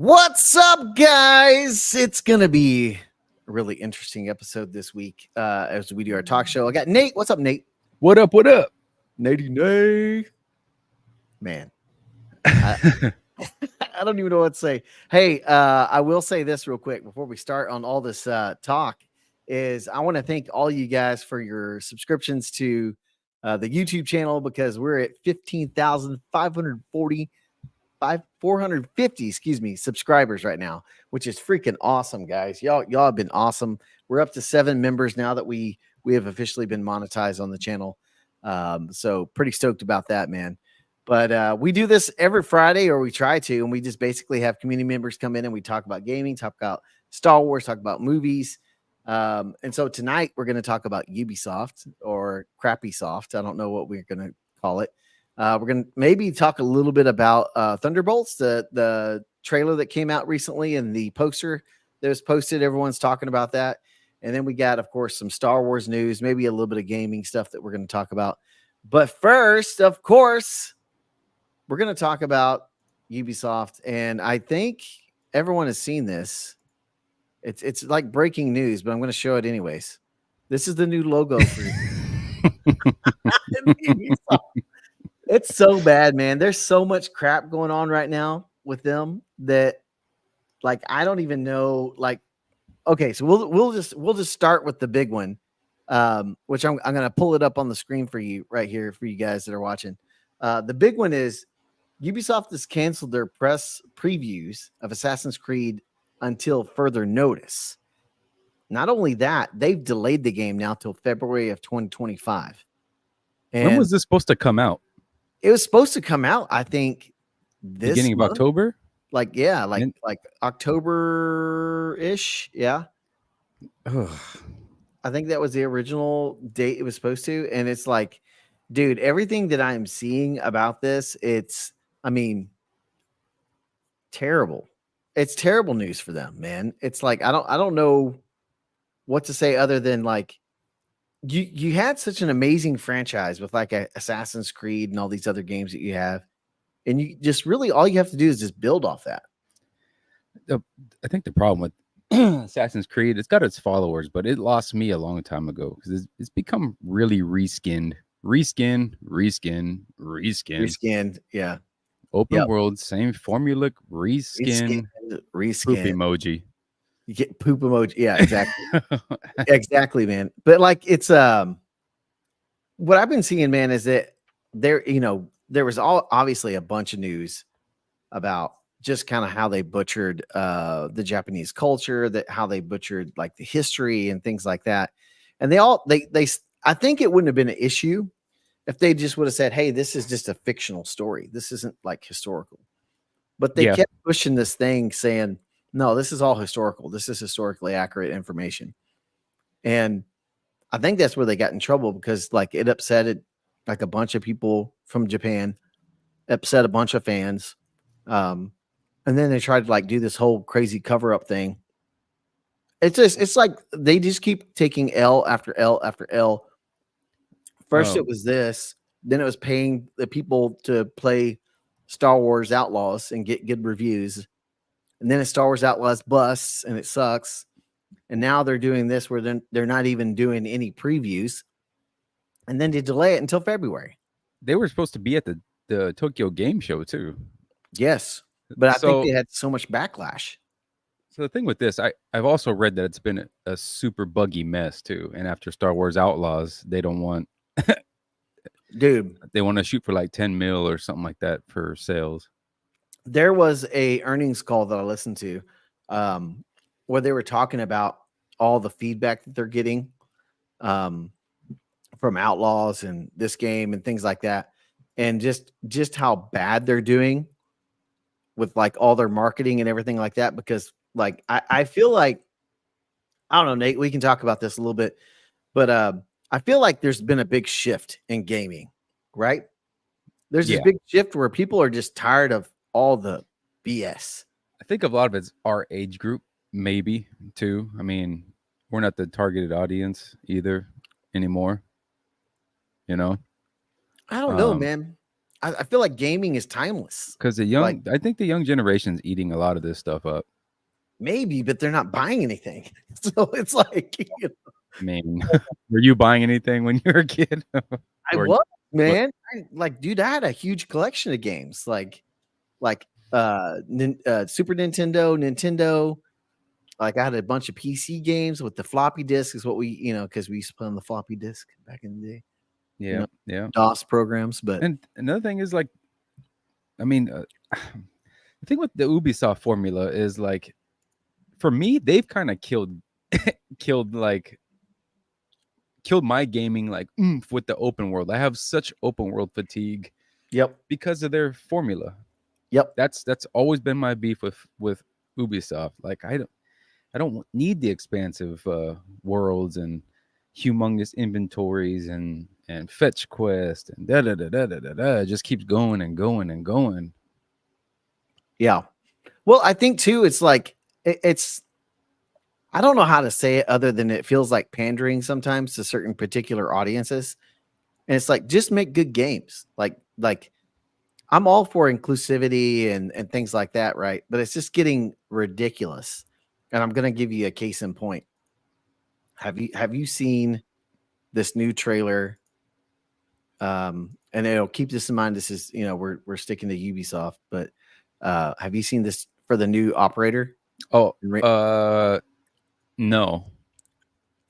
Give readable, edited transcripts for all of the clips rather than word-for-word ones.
What's up, guys? It's gonna be a really interesting episode this week as we do our talk show. I got Nate. What's up, Nate? What up? What up? Natey Nate. Man, I don't even know what to say. Hey, I will say this real quick before we start on all this talk is I want to thank all you guys for your subscriptions to the YouTube channel because we're at 15,540 450 subscribers right now, which is freaking awesome, guys. Y'all have been awesome. We're up to 7 members now that we have officially been monetized on the channel. So pretty stoked about that, man. But we do this every Friday, or we try to, and we just basically have community members come in and we talk about gaming, talk about Star Wars, talk about movies. And so tonight we're going to talk about Ubisoft or Crappy Soft. I don't know what we're going to call it. We're going to maybe talk a little bit about Thunderbolts, the trailer that came out recently and the poster that was posted. Everyone's talking about that. And then we got, of course, some Star Wars news, maybe a little bit of gaming stuff that we're going to talk about. But first, of course, we're going to talk about Ubisoft. And I think everyone has seen this. It's like breaking news, but I'm going to show it anyways. This is the new logo for Ubisoft. It's so bad, man. There's so much crap going on right now with them that, like, I don't even know. Like, okay, so we'll just start with the big one, which I'm gonna pull it up on the screen for you right here for you guys that are watching. The big one is Ubisoft has canceled their press previews of Assassin's Creed until further notice. Not only that, they've delayed the game now till February of 2025. And when was this supposed to come out? it was supposed to come out, I think, this Beginning month. of October? Like October-ish. Yeah. Ugh. I think that was the original date it was supposed to. And it's like, dude, everything that I'm seeing about this, terrible. It's terrible news for them, man. It's like, I don't know what to say other than like, you had such an amazing franchise with like Assassin's Creed and all these other games that you have. And you just really, all you have to do is just build off that. I think the problem with Assassin's Creed, it's got its followers, but it lost me a long time ago because it's become really reskinned. Reskinned. Yeah. Open world, same formula, reskin. Poop emoji. You get poop emoji. Yeah, exactly. Exactly, man. But like, it's what I've been seeing, man, is that there was obviously a bunch of news about just kind of how they butchered the Japanese culture, that how they butchered like the history and things like that. And they I think it wouldn't have been an issue if they just would have said, hey, this is just a fictional story. This isn't like historical. But they kept pushing this thing saying, no, this is all historical. This is historically accurate information. And I think that's where they got in trouble because like it upset like a bunch of people from Japan, upset a bunch of fans. And then they tried to like do this whole crazy cover up thing. It's like they just keep taking L after L after L. First it was this, then it was paying the people to play Star Wars Outlaws and get good reviews. And then it's Star Wars Outlaws busts and it sucks. And now they're doing this where they're not even doing any previews. And then they delay it until February. They were supposed to be at the Tokyo Game Show too. Yes. But I think they had so much backlash. So the thing with this, I've also read that it's been a super buggy mess too. And after Star Wars Outlaws, they don't want dude, they want to shoot for like 10 mil or something like that for sales. There was a earnings call that I listened to where they were talking about all the feedback that they're getting from Outlaws and this game and things like that. And just how bad they're doing with like all their marketing and everything like that. Because like, I feel like, I don't know, Nate, we can talk about this a little bit, but I feel like there's been a big shift in gaming, right? There's this big shift where people are just tired of all the BS. I think a lot of it's our age group, maybe too. I mean, we're not the targeted audience either anymore. You know, I don't know, man. I feel like gaming is timeless. Because I think the young generation's eating a lot of this stuff up. Maybe, but they're not buying anything. So it's like, I mean, were you buying anything when you were a kid? I was, man. Dude, I had a huge collection of games, like Super Nintendo. Like I had a bunch of PC games with the floppy disk, is what we, because we used to play on the floppy disk back in the day. Yeah, yeah. DOS programs, but and another thing is like, I mean, the thing with the Ubisoft formula is like, for me, they've kind of killed my gaming like with the open world. I have such open world fatigue. Yep. Because of their formula. Yep. That's always been my beef with Ubisoft. Like I don't need the expansive worlds and humongous inventories and fetch quest and da da da da da da da. It just keeps going and going and going. Yeah. Well, I think too, it's like it's I don't know how to say it other than it feels like pandering sometimes to certain particular audiences. And it's like, just make good games. Like I'm all for inclusivity and things like that, right? But it's just getting ridiculous. And I'm going to give you a case in point. Have you seen this new trailer? And it'll keep this in mind. This is, we're sticking to Ubisoft, but have you seen this for the new operator? Oh, no.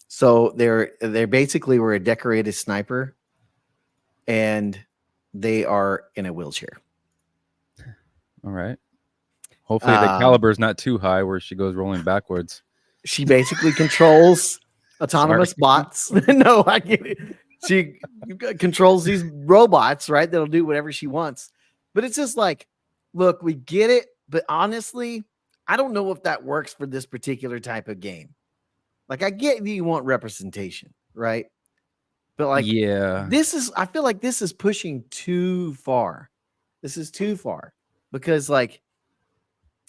So they're basically were a decorated sniper, and they are in a wheelchair. All right. Hopefully the caliber is not too high where she goes rolling backwards. She basically controls autonomous bots. No, I get it. She controls these robots, right? That'll do whatever she wants. But it's just like, look, we get it. But honestly, I don't know if that works for this particular type of game. Like, I get you want representation, right? But like, yeah, I feel like this is pushing too far. This is too far because like,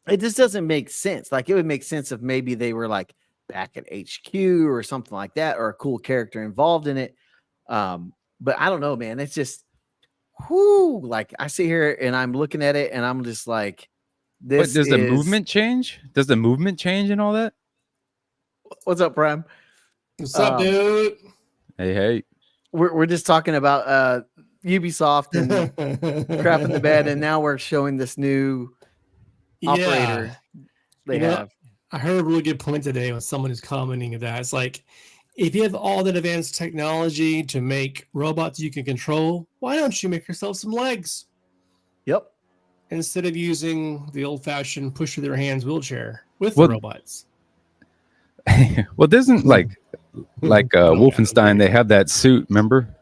it just doesn't make sense. Like, it would make sense if maybe they were like back at HQ or something like that, or a cool character involved in it. But I don't know, man. It's just, like I sit here and I'm looking at it and I'm just like, this. But does the movement change? Does the movement change and all that? What's up, Prime? What's up, dude? Hey. We're just talking about Ubisoft and crap in the bed, and now we're showing this new operator they have. I heard a really good point today when someone is commenting that it's like, if you have all that advanced technology to make robots you can control, why don't you make yourself some legs? Yep. Instead of using the old-fashioned push with your hands wheelchair with the robots. Well, doesn't like Wolfenstein, they have that suit, remember?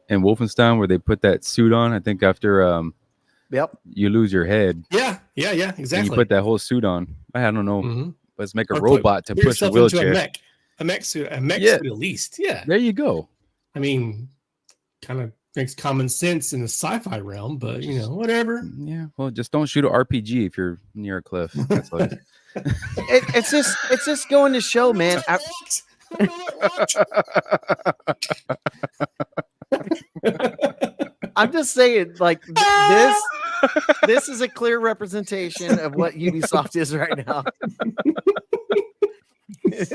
In Wolfenstein where they put that suit on, I think after you lose your head. Yeah, exactly. And you put that whole suit on. I don't know. Mm-hmm. Let's make a robot to push a wheelchair. A mech suit at least. Yeah. There you go. I mean, kind of makes common sense in the sci-fi realm, but whatever. Yeah. Well, just don't shoot an RPG if you're near a cliff. That's like it's just going to show, man. I'm just saying, like, this is a clear representation of what Ubisoft is right now. Okay.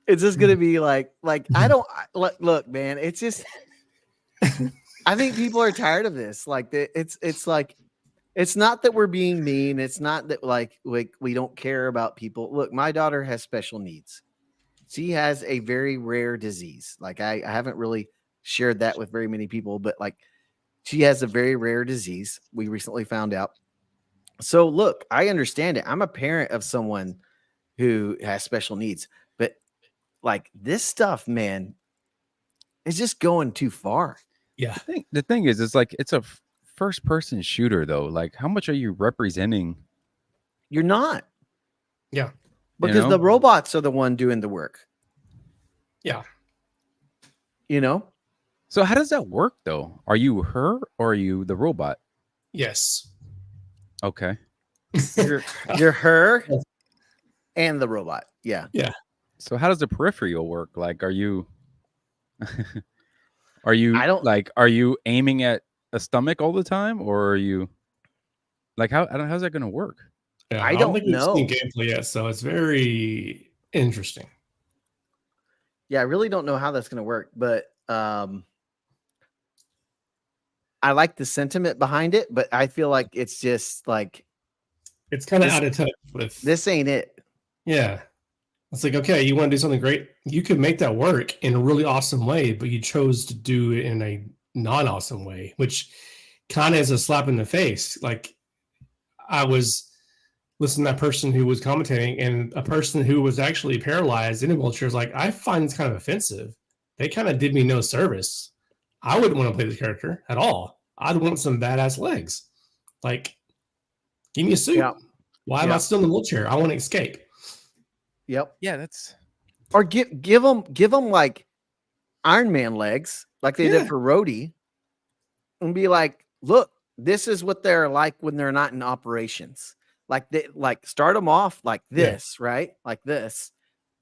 It's just gonna be like I don't look, man. It's just I think people are tired of this. Like, it's like, it's not that we're being mean. It's not that like we don't care about people. Look, my daughter has special needs. She has a very rare disease. Like, I haven't really shared that with very many people, but like, she has a very rare disease. We recently found out. So look, I understand it. I'm a parent of someone who has special needs, but like, this stuff, man, is just going too far. Yeah. The thing is, it's like, it's a first person shooter though. Like, how much are you representing? You're not. Yeah. Because the robots are the one doing the work. Yeah. So how does that work though? Are you her or are you the robot? Yes. Okay. You're her and the robot. Yeah. Yeah. So how does the peripheral work? Like, are you I don't- are you aiming at a stomach all the time, or are you like how's that going to work? Yeah, I don't don't think we've know. seen gameplay yet, so it's very interesting. Yeah, I really don't know how that's going to work, but I like the sentiment behind it, but I feel like it's just like It's kind of This- out of touch with this ain't it. Yeah. It's like, okay, you want to do something great? You could make that work in a really awesome way, but you chose to do it in a non-awesome way, which kind of is a slap in the face. Like, I was listening to that person who was commentating, and a person who was actually paralyzed in a wheelchair is like, I find this kind of offensive. They kind of did me no service. I wouldn't want to play this character at all. I'd want some badass legs. Like, give me a suit. Yeah. Why am I still in the wheelchair? I want to escape. Yep. Yeah, that's Or give them like Iron Man legs, like they Yeah. did for Rhodey, and be like, look, this is what they're like when they're not in operations. Like they like start them off like this, right? Like this,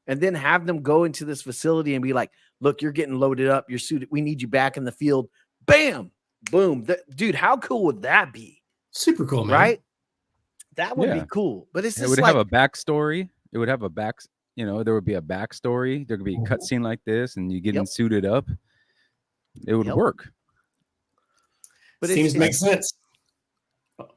and then have them go into this facility and be like, look, you're getting loaded up, you're suited. We need you back in the field. Bam, boom, dude. How cool would that be? Super cool, man. Right? That would Yeah. be cool. But it's it just would like have a backstory. It would have a there would be a backstory. There could be a cutscene like this, and you getting Yep. suited up. It would Yep. work. but Seems to make sense.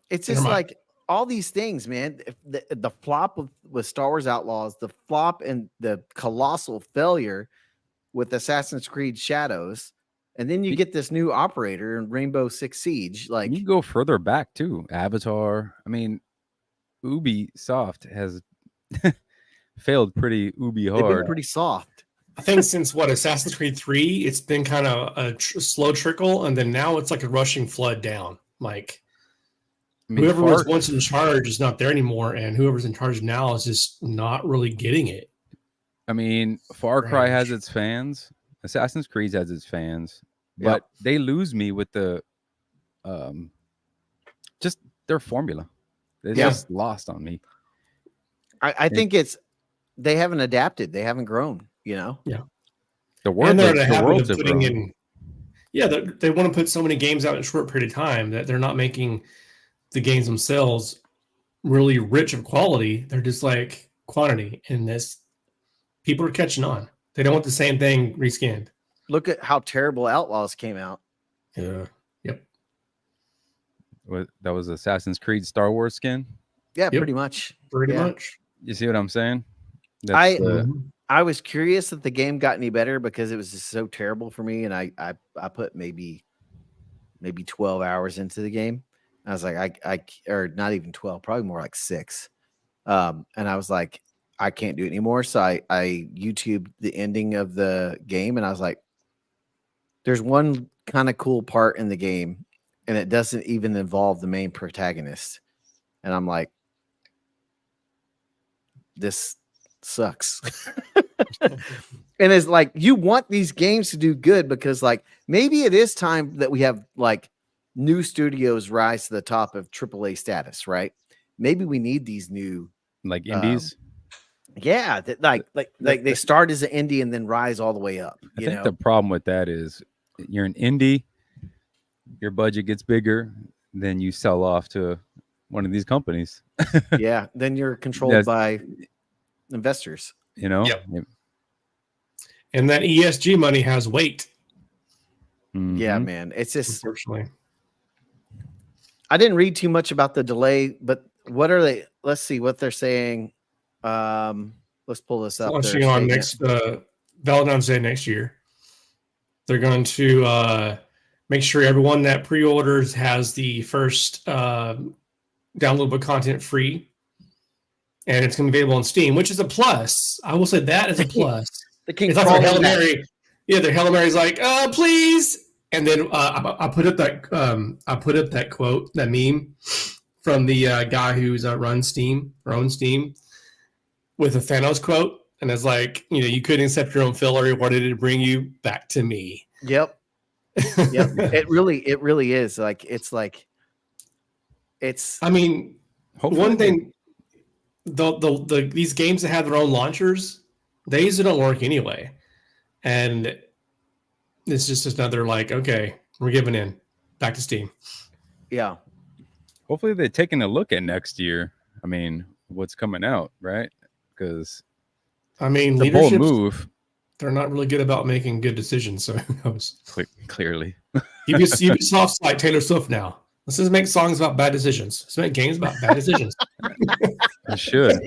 It's Never just mind. like all these things, man. The flop with Star Wars Outlaws, the flop and the colossal failure with Assassin's Creed Shadows, and then you get this new operator in Rainbow Six Siege. Like, You go further back too. Avatar. I mean, Ubisoft has failed pretty Ubi they've been hard. pretty soft. I think since Assassin's Creed 3, it's been kind of a slow trickle, and then now it's like a rushing flood down. Like, I mean, whoever was once in charge is not there anymore, and whoever's in charge now is just not really getting it. Far Cry has Strange. its fans. Assassin's Creed has its fans, Yep. but they lose me with the just their formula. They Yeah. just lost on me. I think they haven't adapted. They haven't grown. You know. The world, And they're in a the habit worlds of have putting grown. in. Yeah, they want to put so many games out in a short period of time that they're not making the games themselves really rich of quality. They're just like quantity, and this people are catching on. They don't want the same thing reskinned. Look at how terrible Outlaws came out. Yeah. Yep. That was Assassin's Creed Star Wars skin. Yeah, Yep. pretty much. Pretty Yeah. much. You see what I'm saying? I was curious if the game got any better because it was just so terrible for me, and I put maybe 12 hours into the game. I was like, I or not even 12, probably more like 6. And I was like, I can't do it anymore. So I YouTubed the ending of the game, and I was like, there's one kind of cool part in the game, and it doesn't even involve the main protagonist. And I'm like, this sucks. And it's like, you want these games to do good because like maybe it is time that we have like new studios rise to the top of AAA status, right? Maybe we need these new like indies. yeah, like they start as an indie and then rise all the way up. I You think know? the problem with that is you're an indie, your budget gets bigger, then you sell off to one of these companies. Yeah, then you're controlled Yes. by investors. You know? Yep. And that ESG money has weight, Yeah, Mhm. man. It's just unfortunately. I didn't read too much about the delay, but what are they? Let's see what they're saying. Let's pull this up. Launching They're on saying next Valentine's Day next year. They're going to make sure everyone that pre-orders has the first downloadable content free, and it's going to be available on Steam, which is a plus. I will say that is a plus. the King It's like their Hail crawling back. Mary. Yeah, their Hail Mary's like, please. And then I put up that quote, that meme from the guy who's owns Steam, with a Thanos quote, and it's like, you couldn't accept your own filler. What did it bring you back to me? Yep. Yep. it really is. It's I mean, Hopefully one they- thing, these games that have their own launchers, They usually don't work anyway. And it's just another like, okay, we're giving in. Back to Steam. Yeah. Hopefully they're taking a look at next year. I mean, what's coming out, right? Because I mean, it's a bold leadership, move. they're not really good about making good decisions. So who knows? Clearly. Ubisoft's like Taylor Swift now. Let's just make songs about bad decisions. Let's make games about bad decisions. I should.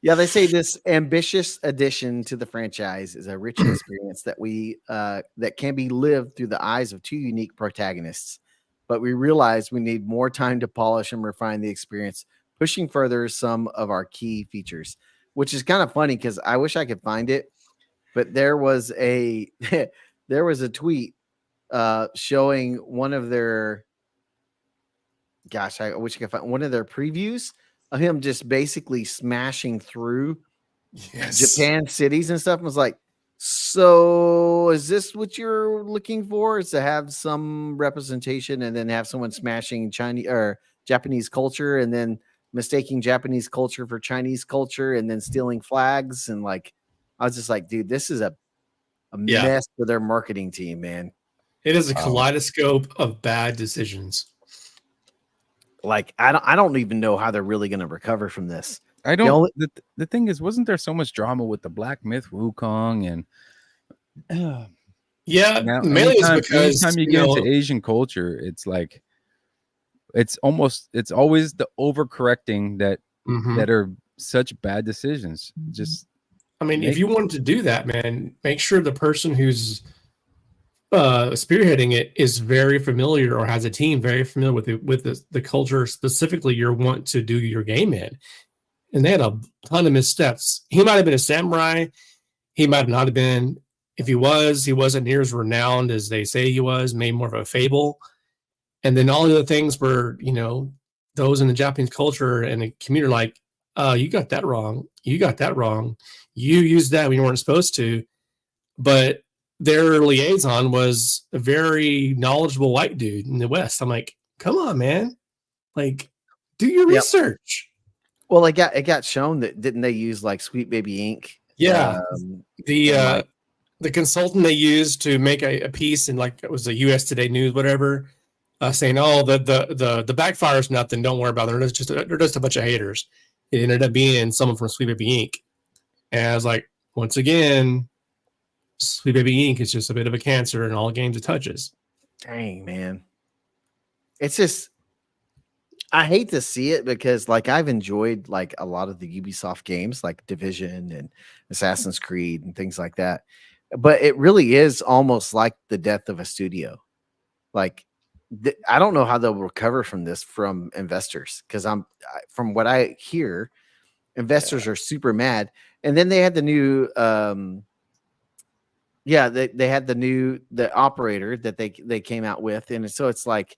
Yeah, they say this ambitious addition to the franchise is a rich experience that can be lived through the eyes of two unique protagonists. But we realize we need more time to polish and refine the experience, pushing further some of our key features, which is kind of funny because I wish I could find it, but there was a there was a tweet showing one of their I wish I could find one of their previews of him just basically smashing through Japan cities and stuff. I was like, so is this what you're looking for? Is to have some representation and then have someone smashing Chinese or Japanese culture and then mistaking Japanese culture for Chinese culture and then stealing flags? And like, I was just like, dude, this is a mess for their marketing team, man. It is a kaleidoscope of bad decisions. Like, I don't even know how they're really going to recover from this. I don't. The thing is, wasn't there so much drama with the Black Myth Wukong and mainly anytime you get into Asian culture, it's like it's always the overcorrecting that are such bad decisions. Just, I mean, if you wanted to do that, man, make sure the person who's spearheading it is very familiar or has a team very familiar with the culture specifically you want to do your game in. And they had a ton of missteps. He might have been a samurai. He might not have been. If he wasn't near as renowned as they say he was, made more of a fable. And then all of the things were, those in the Japanese culture and the community are like, you got that wrong. You got that wrong. You used that when you weren't supposed to. But their liaison was a very knowledgeable white dude in the West. I'm like, come on, man. Like, do your research. Well, it got shown that didn't they use like Sweet Baby Ink? Yeah. The consultant they used to make a piece in like it was a US Today News, whatever, saying, oh, the backfire's nothing, don't worry about it. They're just a bunch of haters. It ended up being someone from Sweet Baby Ink. And I was like, once again, Sweet Baby Ink is just a bit of a cancer in all games it touches. Dang, man. It's just, I hate to see it because like I've enjoyed like a lot of the Ubisoft games like Division and Assassin's Creed and things like that. But it really is almost like the death of a studio. Like I don't know how they'll recover from this from investors because from what I hear, investors are super mad. And then they had the new they had the operator that they came out with, and so it's like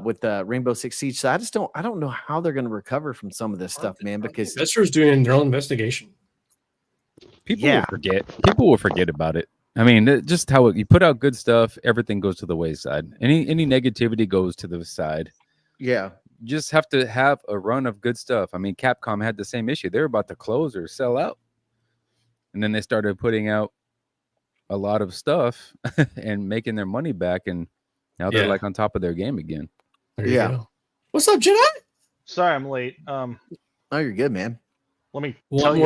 with the Rainbow Six Siege. So I don't know how they're going to recover from some of this stuff, man. Because investors doing their own investigation. People will forget. People will forget about it. I mean, just how you put out good stuff, everything goes to the wayside. Any negativity goes to the side. Yeah, you just have to have a run of good stuff. I mean, Capcom had the same issue. They were about to close or sell out, and then they started putting out a lot of stuff and making their money back, and now they're like on top of their game again. There you go. What's up, Jedi? Sorry, I'm late. Oh, you're good, man. Let me tell you.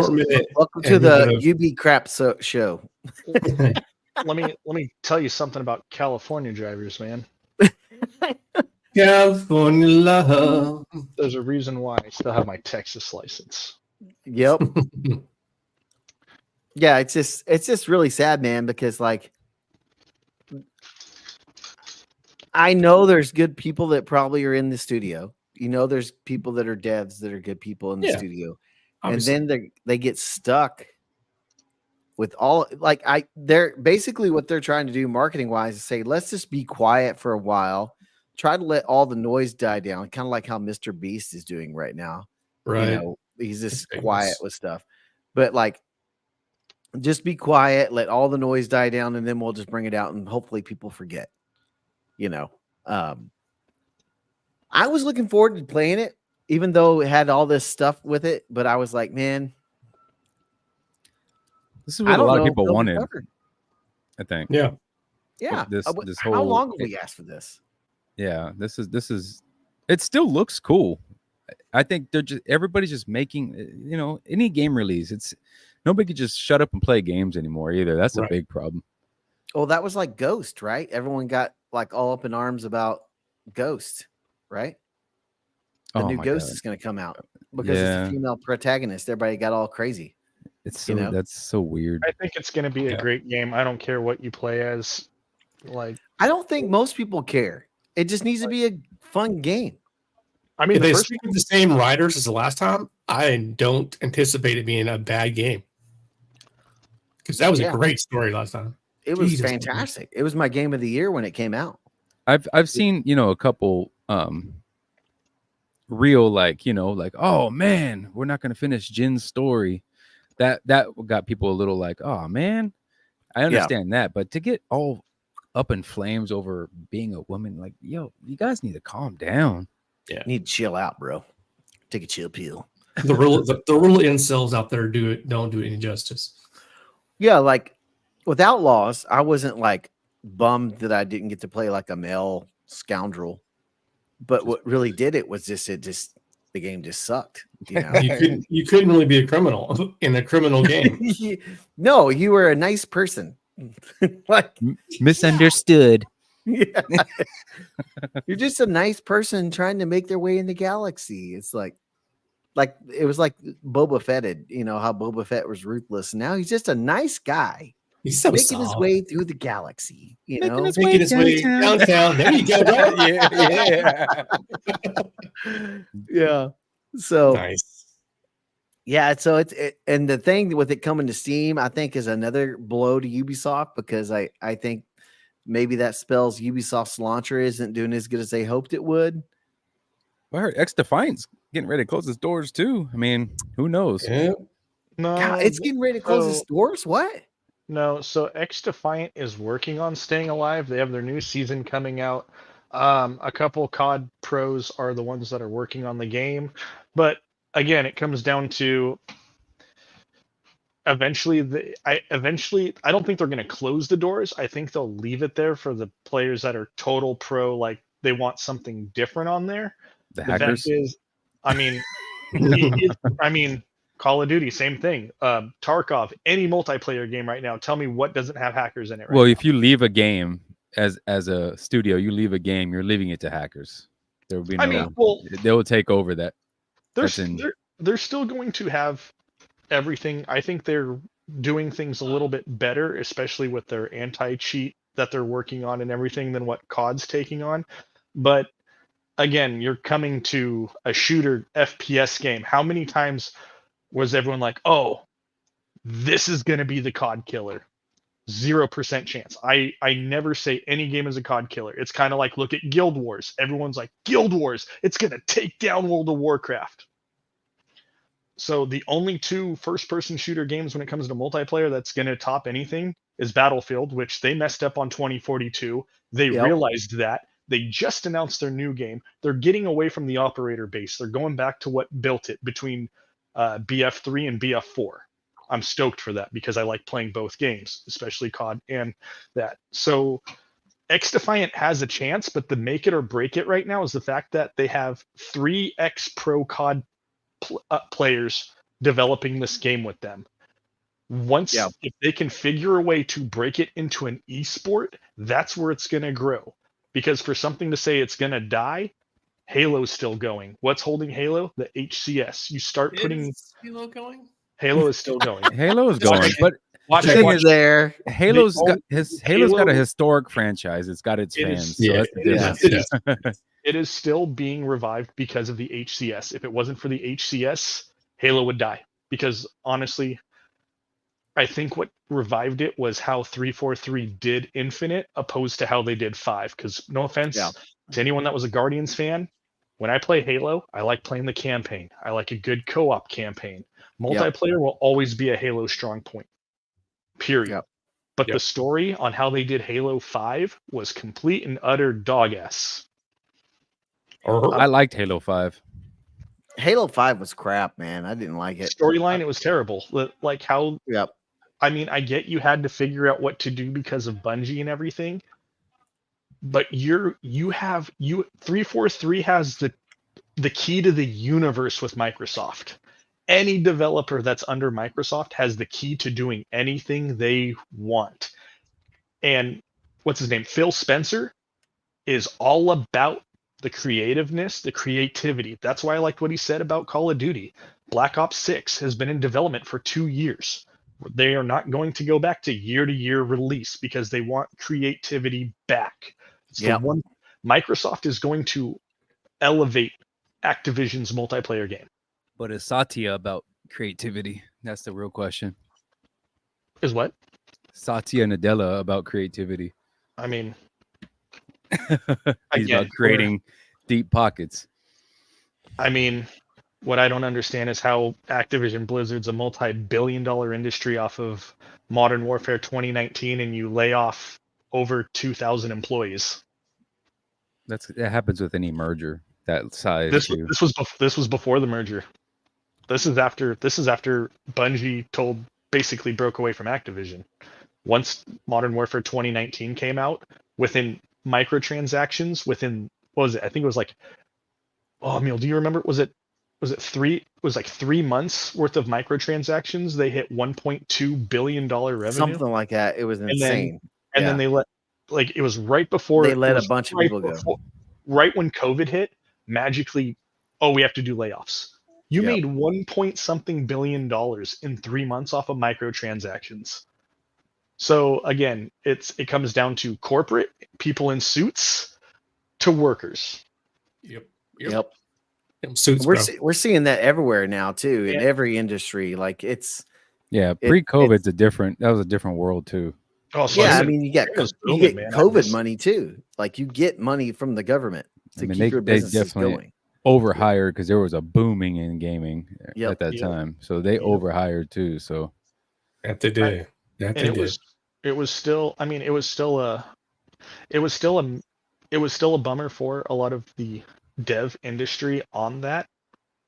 Welcome to the UB Crap show. let me tell you something about California drivers, man. California love. There's a reason why I still have my Texas license. Yep. Yeah, it's just really sad, man, because like I know there's good people that probably are in the studio. There's people that are devs that are good people in the studio. Obviously. And then they get stuck with all like they're basically what they're trying to do marketing wise is say, let's just be quiet for a while, try to let all the noise die down, kind of like how Mr. Beast is doing right now. Right. He's just quiet with stuff. But like just be quiet, let all the noise die down, and then we'll just bring it out and hopefully people forget. I was looking forward to playing it, even though it had all this stuff with it, but I was like, man, This is what a lot of people they'll be wanted, covered. I think. Yeah. Yeah. This How whole long have we asked for this? Yeah, this is it still looks cool. I think everybody's just making, any game release. It's nobody could just shut up and play games anymore either. That's a Right. big problem. Well, that was like Ghost, right? Everyone got like all up in arms about Ghost, right? The new my Ghost God. is going to come out because it's Yeah. a female protagonist. Everybody got all crazy. It's you so know? that's so weird. I think it's going to be a Yeah. great game. I don't care what you play as. Like, I don't think most people care. It just needs to be a fun game. I mean, If the they first speak with the same writers as the last time, I don't anticipate it being a bad game. Because that was Yeah. a great story last time. It was Jesus. fantastic. It was my game of the year when it came out. I've seen, a couple real like, oh man, we're not gonna finish Jin's story. That got people a little like, oh man. I understand that, but to get all up in flames over being a woman, like, yo, you guys need to calm down. You need to chill out, bro. Take a chill pill. The real incels out there don't do it any justice. Yeah, like with Outlaws, I wasn't like bummed that I didn't get to play like a male scoundrel. But what really did it was the game just sucked. You know? You couldn't really be a criminal in a criminal game. No, you were a nice person. Like Misunderstood. yeah. You're just a nice person trying to make their way in the galaxy. It's like it was like Boba Fetted, how Boba Fett was ruthless. Now he's just a nice guy. He's so making his soft. way through the galaxy, Making his Making his way downtown. There you go. Yeah. So Nice. yeah, so and the thing with it coming to Steam, I think is another blow to Ubisoft because I think maybe that spells Ubisoft's launcher isn't doing as good as they hoped it would. I heard X Defiant's getting ready to close its doors too. I mean, who knows? Yeah. no, God, it's getting ready to close its doors. What? No, so X Defiant is working on staying alive. They have their new season coming out. A couple COD pros are the ones that are working on the game, but again, it comes down to eventually. I don't think they're going to close the doors. I think they'll leave it there for the players that are total pro, like they want something different on there. The The fact hackers. is, I mean, Call of Duty, same thing. Tarkov, any multiplayer game right now. Tell me what doesn't have hackers in it. Right Well, now. if you leave a game as a studio, you leave a game, you're leaving it to hackers. There will be no. I mean, well, they will take over that. they're still going to have everything. I think they're doing things a little bit better, especially with their anti-cheat that they're working on and everything than what COD's taking on. But again, you're coming to a shooter FPS game. How many times was everyone like, oh, this is going to be the COD killer? 0% chance. I never say any game is a COD killer. It's kind of like, look at Guild Wars. Everyone's like, Guild Wars, it's going to take down World of Warcraft. So the only two first-person shooter games when it comes to multiplayer that's going to top anything is Battlefield, which they messed up on 2042. They realized that. They just announced their new game. They're getting away from the operator base. They're going back to what built it between BF3 and BF4. I'm stoked for that because I like playing both games, especially COD and that. So X Defiant has a chance, but the make it or break it right now is the fact that they have 3 ex-pro COD players developing this game with them. If they can figure a way to break it into an esport, that's where it's going to grow. Because for something to say it's going to die, Halo's still going. What's holding Halo? The HCS. You start putting Halo going? Halo is still going. Halo is going, but Watch Thing is there. Halo's got Halo- a historic franchise. It's got its fans. So that's the it is- difference. It is still being revived because of the HCS. If it wasn't for the HCS, Halo would die. Because honestly, I think what revived it was how 343 did Infinite opposed to how they did 5. Because no offense to anyone that was a Guardians fan, when I play Halo, I like playing the campaign. I like a good co-op campaign. Multiplayer will always be a Halo strong point. Period. But the story on how they did Halo 5 was complete and utter dog ass. I liked Halo 5. Halo 5 was crap, man. I didn't like it. Storyline, it was terrible. Like how I mean, I get you had to figure out what to do because of Bungie and everything, but 343 has the key to the universe with Microsoft. Any developer that's under Microsoft has the key to doing anything they want. And what's his name? Phil Spencer is all about the creativeness, the creativity. That's why I liked what he said about Call of Duty. Black Ops 6 has been in development for 2 years. They are not going to go back to year release because they want creativity back. It's the one Microsoft is going to elevate Activision's multiplayer game. But is Satya about creativity? That's the real question. Is what? Satya Nadella about creativity. I mean, he's about creating deep pockets. I mean, what I don't understand is how Activision Blizzard's a multi-billion-dollar industry off of Modern Warfare 2019, and you lay off over 2,000 employees. That happens with any merger that size. This was before the merger. This is after Bungie basically broke away from Activision. Once Modern Warfare 2019 came out, within microtransactions, what was it? I think it was like, Emil, do you remember? Was it 3? It was like 3 months worth of microtransactions. They hit $1.2 billion revenue. Something like that. It was insane. And then they let, like, it was right before they let a bunch of people go. Right when COVID hit, magically, we have to do layoffs. You made $1 billion in 3 months off of microtransactions. So again, it comes down to corporate people in suits to workers. Yep. Suits, we're seeing that everywhere now too, in every industry. Like pre-COVID's that was a different world too. Oh, so I mean, you get COVID money too. Like you get money from the government to keep your businesses going. Overhired because there was a booming in gaming at that time, so they overhired too. So that they did. It was still a bummer for a lot of the dev industry on that.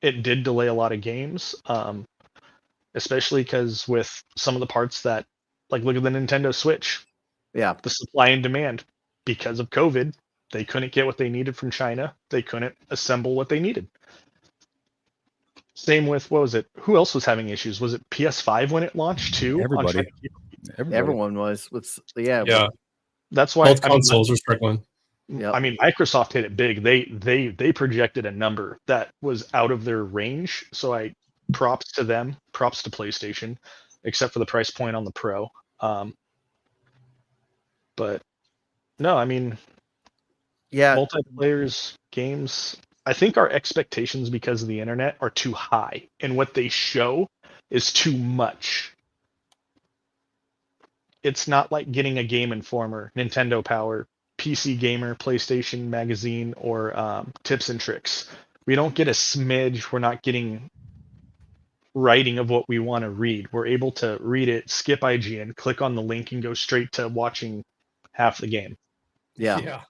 It did delay a lot of games, especially because with some of the parts that, like, look at the Nintendo Switch. Yeah, the supply and demand because of COVID. They couldn't get what they needed from China. They couldn't assemble what they needed. Same with, what was it? Who else was having issues? Was it PS5 when it launched too? Everybody. Everyone was. That's why both consoles were struggling. I mean, Microsoft hit it big. They projected a number that was out of their range. So props to them. Props to PlayStation, except for the price point on the Pro. But no, I mean, multiplayers games. I think our expectations because of the internet are too high, and what they show is too much. It's not like getting a Game Informer, Nintendo Power, PC Gamer, PlayStation Magazine, or Tips and Tricks. We don't get a smidge. We're not getting writing of what we want to read. We're able to read it, skip IGN, click on the link, and go straight to watching half the game. Yeah.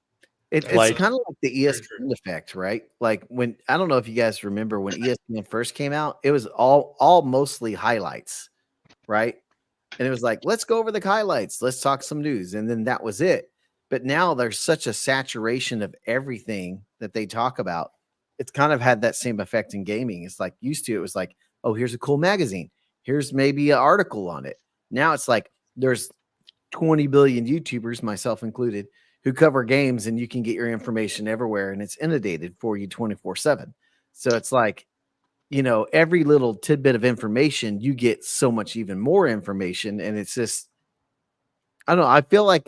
It's kind of like the ESPN effect, right? Like when, I don't know if you guys remember when ESPN first came out, it was all mostly highlights, right? And it was like, let's go over the highlights. Let's talk some news. And then that was it. But now there's such a saturation of everything that they talk about. It's kind of had that same effect in gaming. It's like used to, it was like, oh, here's a cool magazine. Here's maybe an article on it. Now it's like there's 20 billion YouTubers, myself included, who cover games, and you can get your information everywhere, and it's inundated for you 24/7. So it's like, every little tidbit of information, you get so much even more information, and it's just, I don't know. I feel like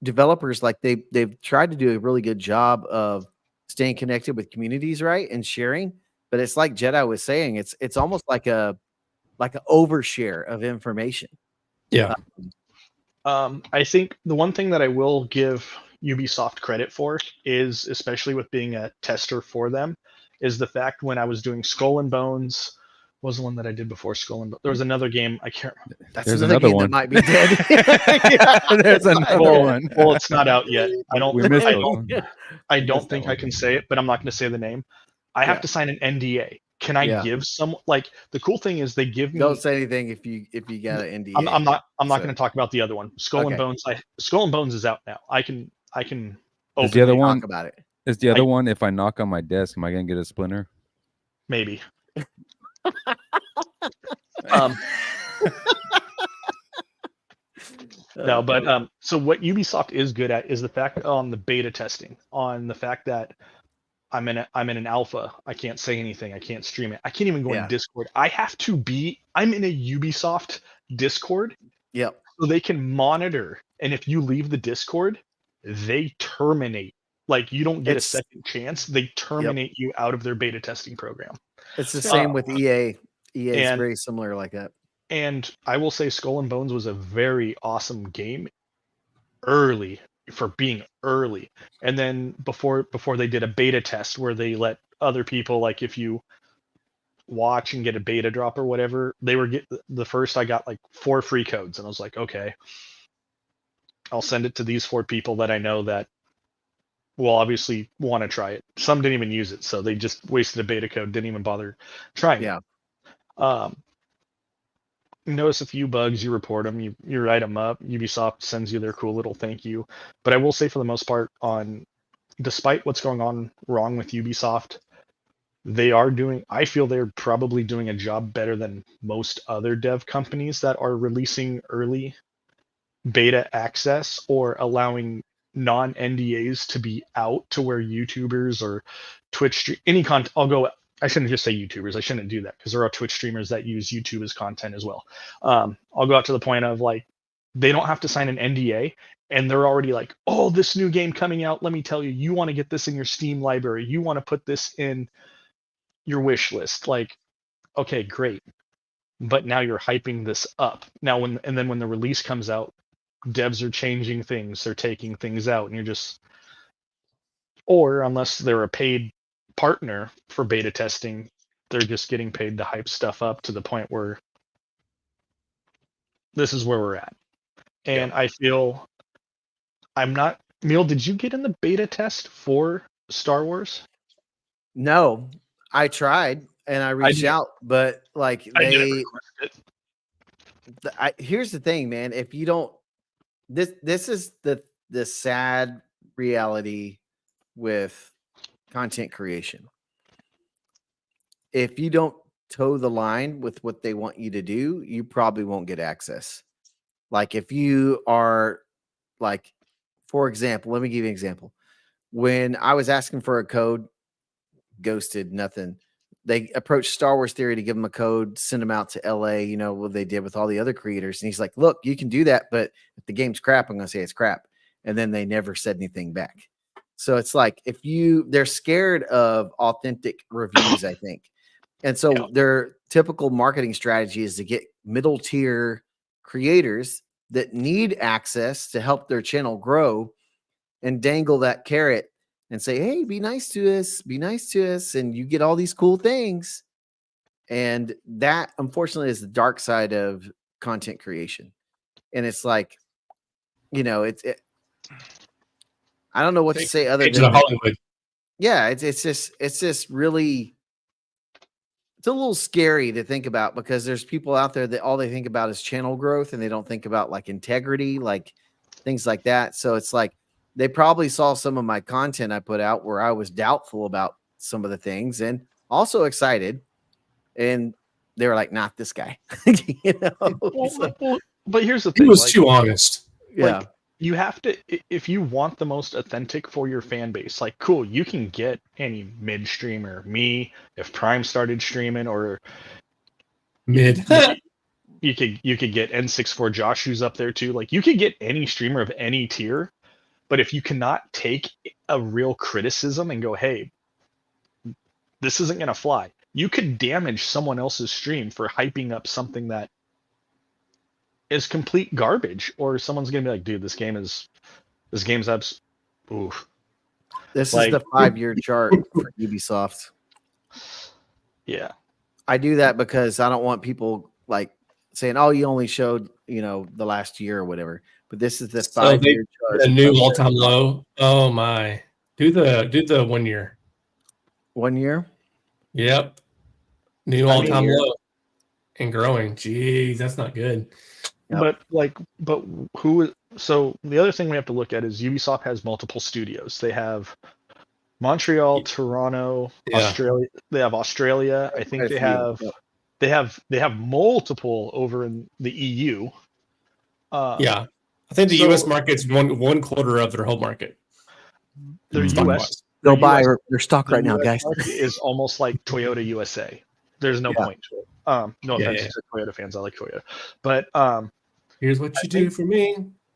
developers, like they've tried to do a really good job of staying connected with communities, right, and sharing. But it's like Jedi was saying, it's almost like an overshare of information. Yeah. I think the one thing that I will give Ubisoft credit for is, especially with being a tester for them, is the fact when I was doing Skull and Bones, was the one that I did before Skull and Bones. There was another game, I can't remember. There's another game that might be dead. There's another one. Well, it's not out yet. I don't think I I can say it, but I'm not going to say the name. I have to sign an NDA can I give some, like, the cool thing is they give me. Don't say anything if you got an NDA. I'm not going to talk about the other one. Skull and Bones. Skull and Bones is out now. I can. Is the other one talk about it? Is the other one? If I knock on my desk, am I gonna get a splinter? Maybe. No, but so what Ubisoft is good at is the fact on the beta testing, on the fact that I'm in an alpha. I can't say anything. I can't stream it. I can't even go in Discord. I'm in a Ubisoft Discord. Yep. So they can monitor, and if you leave the Discord, they terminate. Like, you don't get a second chance. They terminate you out of their beta testing program. It's the same with EA. EA is very similar like that. And I will say Skull and Bones was a very awesome game early, for being early. And then before they did a beta test where they let other people, like, if you watch and get a beta drop or whatever, the first I got like 4 free codes, and I was like, okay, I'll send it to these 4 people that I know that will obviously want to try it. Some didn't even use it, so they just wasted a beta code, didn't even bother trying it. You notice a few bugs, you report them, you write them up. Ubisoft sends you their cool little thank you. But I will say, for the most part, despite what's going on wrong with Ubisoft, I feel they're probably doing a job better than most other dev companies that are releasing early beta access or allowing non-NDAs to be out to where YouTubers or Twitch any content. I shouldn't just say YouTubers. I shouldn't do that, because there are Twitch streamers that use YouTube as content as well. I'll go out to the point of, like, they don't have to sign an NDA, and they're already like, oh, this new game coming out. Let me tell you, you want to get this in your Steam library. You want to put this in your wish list. Like, okay, great. But now you're hyping this up. Now, when the release comes out, devs are changing things. They're taking things out, and you're just, or unless they're a paid partner for beta testing, they're just getting paid to hype stuff up to the point where this is where we're at. And I feel Neil, did you get in the beta test for Star Wars? No, I tried and I reached out, but like here's the thing, man. If you don't, this is the sad reality with content creation. If you don't toe the line with what they want you to do, you probably won't get access. Like, if you are, like, for example, let me give you an example. When I was asking for a code, ghosted, nothing. They approached Star Wars Theory to give them a code, send them out to LA, you know, what they did with all the other creators. And he's like, look, you can do that, but if the game's crap, I'm going to say it's crap. And then they never said anything back. So it's like, they're scared of authentic reviews, I think. And so their typical marketing strategy is to get middle tier creators that need access to help their channel grow and dangle that carrot and say, hey, be nice to us. And you get all these cool things. And that, unfortunately, is the dark side of content creation. And it's like, you know, I don't know what to say other than Hollywood. Yeah, it's just really, it's a little scary to think about, because there's people out there that all they think about is channel growth, and they don't think about, like, integrity, like things like that. So it's like, they probably saw some of my content I put out where I was doubtful about some of the things and also excited, and they were like, not this guy. You know? But here's the thing. He was too honest. Yeah. Like, you have to, if you want the most authentic for your fan base, like, cool, you can get any mid streamer, me, if Prime started streaming, or mid. you could get N64 Josh, who's up there too. Like, you could get any streamer of any tier, but if you cannot take a real criticism and go, hey, this isn't gonna fly, you could damage someone else's stream for hyping up something that is complete garbage, or someone's gonna be like, dude, this game's oof. This is the 5-year chart for Ubisoft. Yeah. I do that because I don't want people like saying, oh, you only showed, you know, the last year or whatever. But this is the 5-year chart. A new all-time low. Oh my. Do the 1 year. 1 year? Yep. New I all-time mean, low and growing. Jeez, that's not good. Yep. But who? So the other thing we have to look at is Ubisoft has multiple studios. They have Montreal, Toronto, Yeah. Australia. They have Australia. I think Quite a they few, have yep. they have multiple over in the EU. Yeah. I think the so US market's one quarter of their whole market. their Mhm. US Go their buy US their stock the right now, US guys. market is almost like Toyota USA. There's no Yeah. point to it. No Yeah, offense yeah. to Toyota fans. I like Toyota, but Here's what you do for me.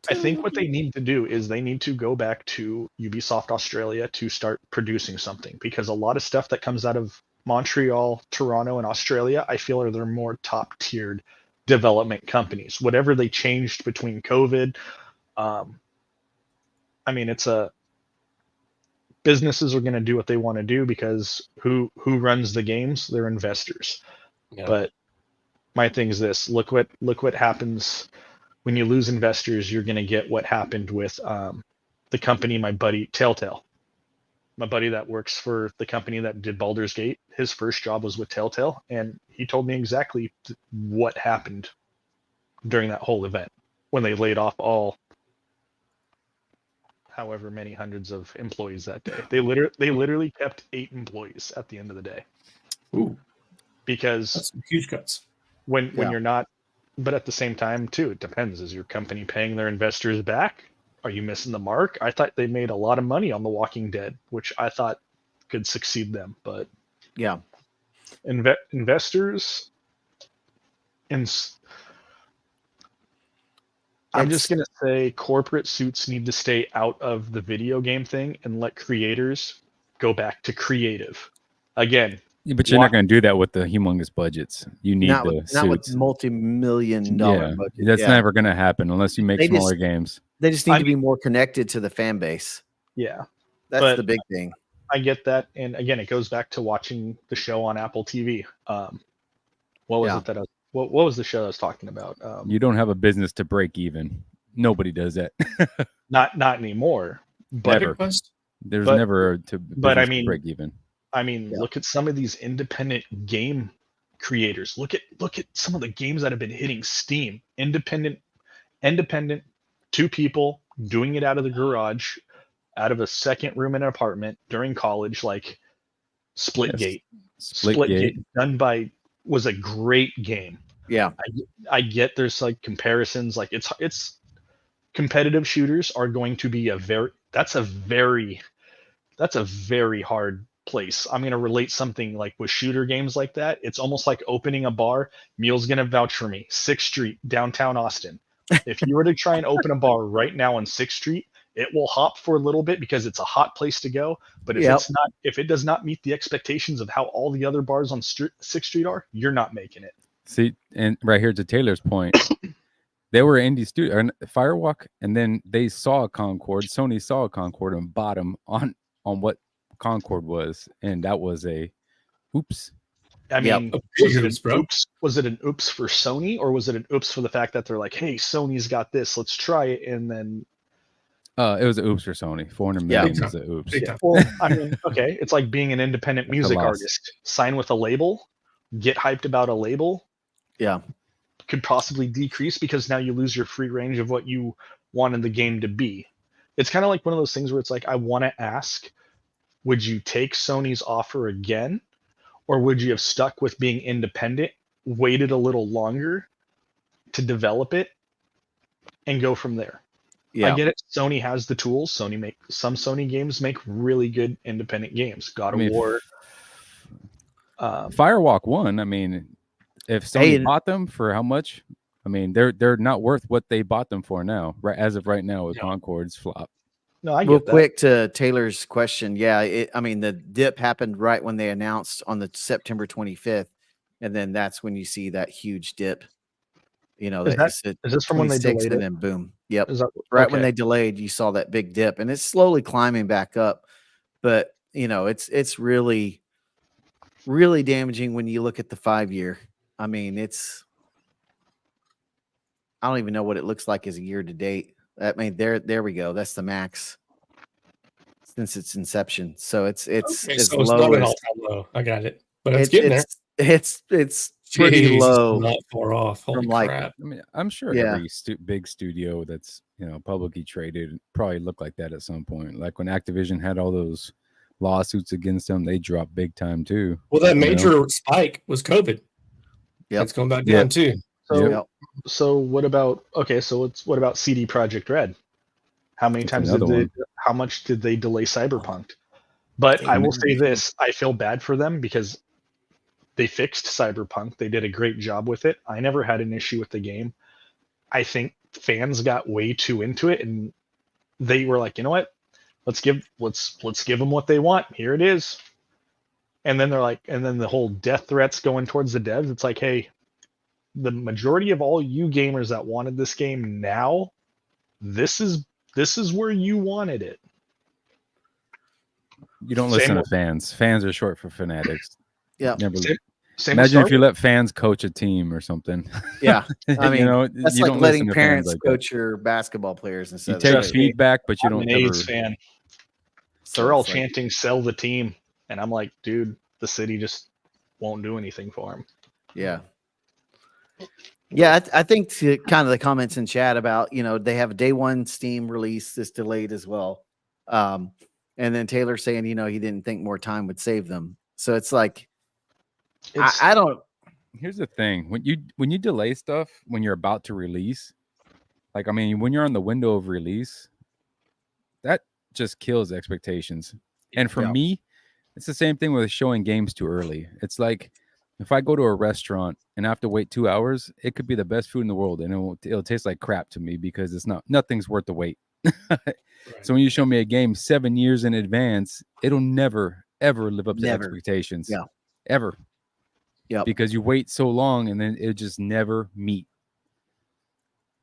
I think what they need to do is they need to go back to Ubisoft Australia to start producing something, because a lot of stuff that comes out of Montreal, Toronto, and Australia, I feel are their more top tiered development companies. Whatever they changed between COVID, I mean, it's a businesses are going to do what they want to do, because who runs the games? They're investors. Yeah. But my thing is this: look what happens when you lose investors. You're going to get what happened with the company, my buddy Telltale. My buddy that works for the company that did Baldur's Gate, his first job was with Telltale, and he told me exactly what happened during that whole event when they laid off all however many hundreds of employees that day. They literally kept 8 employees at the end of the day. Ooh, because that's some huge cuts. when Yeah. you're not, but at the same time too, it depends. Is your company paying their investors back? Are you missing the mark? I thought they made a lot of money on The Walking Dead, which I thought could succeed them, but Yeah. investors and I'm just going to say corporate suits need to stay out of the video game thing and let creators go back to creative. Again, Yeah, but you're not going to do that with the humongous budgets. You need Not the with, not with suits. multi-million-dollar budget. That's Yeah. never going to happen unless you make They smaller just- games. They just need I to be more connected to the fan base. yeah, That's But- the big thing. I get that. And again, it goes back to watching the show on Apple TV. What was Yeah. it that what was the show I was talking about? You don't have a business to break even. Nobody does that. Not anymore. But Never. Quest? There's But- never a but I business to mean- break even. Yeah. look at some of these independent game creators. Look at some of the games that have been hitting Steam. Independent, 2 people doing it out of the garage, out of a second room in an apartment during college, like Splitgate. Splitgate. Was a great game. Yeah. I get there's like comparisons, like it's competitive shooters are going to be that's a very hard place. I'm going to relate something like with shooter games like that. It's almost like opening a bar. Neil's going to vouch for me. 6th Street, downtown Austin. If you were to try and open a bar right now on 6th Street, it will hop for a little bit because it's a hot place to go. But if it does not meet the expectations of how all the other bars on 6th Street are, you're not making it. See, and right here to Taylor's point, they were indie studio, Firewalk, and then they saw a Concord. Sony saw a Concord and bought them on what Concord was, and that was a oops. I Yep. mean, Oops, was it an oops for Sony, or was it an oops for the fact that they're like, hey, Sony's got this, let's try it, and then It was an oops for Sony. 400 Yeah. million was an oops. Big time. well, I mean, okay, it's like being an independent music loss. artist. Sign with a label, get hyped about a label, Yeah. could possibly decrease because now you lose your free range of what you wanted the game to be. It's kind of like one of those things where it's like, I want to ask, would you take Sony's offer again? Or would you have stuck with being independent, waited a little longer to develop it, and go from there? Yeah. I get it. Sony has the tools. Some Sony games make really good independent games. God of War. Firewalk won. I mean, if Sony Hey, bought them for how much? I mean, they're not worth what they bought them for now. Right as of right now with Yeah. Concord's flop. No, I Real get that. quick to Taylor's question. Yeah. I mean, the dip happened right when they announced on the September 25th. And then that's when you see that huge dip. You know, Is it's Is this from when they 26 delayed and it? then boom. Yep. Is that Right when okay. they delayed, you saw that big dip, and it's slowly climbing back up. But you know, it's really, really damaging when you look at the 5-year. I mean, I don't even know what it looks like as a year to date. I mean, there we go. That's the max since its inception. So it's Okay, as so it's low not an as all-time low. I got it, but it's getting there. It's pretty Jeez, it's low not far off. Holy from like crap. I mean, I'm sure Yeah. every big studio that's publicly traded probably looked like that at some point. Like when Activision had all those lawsuits against them, they dropped big time too. Well, that you know? major spike was COVID. Yep. It's going back Yep. down too. So, Yep. so what about what about CD Projekt Red? How many That's times another one. how much did they delay Cyberpunk? But I will say this, I feel bad for them because they fixed Cyberpunk. They did a great job with it. I never had an issue with the game. I think fans got way too into it and they were like, you know what? Let's give them what they want. Here it is. And then they're like, and then the whole death threats going towards the devs. It's like, hey, the majority of all you gamers that wanted this game now, this is where you wanted it. You don't listen to fans. Fans are short for fanatics. Yeah. Imagine if you let fans coach a team or something. Yeah. I mean, that's you like don't letting listen to parents fans like coach your basketball players instead. You take feedback, but you I'm don't an ever. A's fan. So They're all it's like- chanting "sell the team," and I'm like, dude, the city just won't do anything for him. Yeah. Yeah, I think to kind of the comments in chat about, they have a day one Steam release that's delayed as well. And then Taylor saying, he didn't think more time would save them. So it's like, I don't. Here's the thing: when you delay stuff when you're about to release, like when you're on the window of release, that just kills expectations. And for me, it's the same thing with showing games too early. It's like if I go to a restaurant and I have to wait 2 hours, it could be the best food in the world, and it'll taste like crap to me because nothing's worth the wait. Right. So when you show me a game 7 years in advance, it'll never ever live up to Never. expectations. Yeah. Ever. Yeah. Because you wait so long and then it just never meet.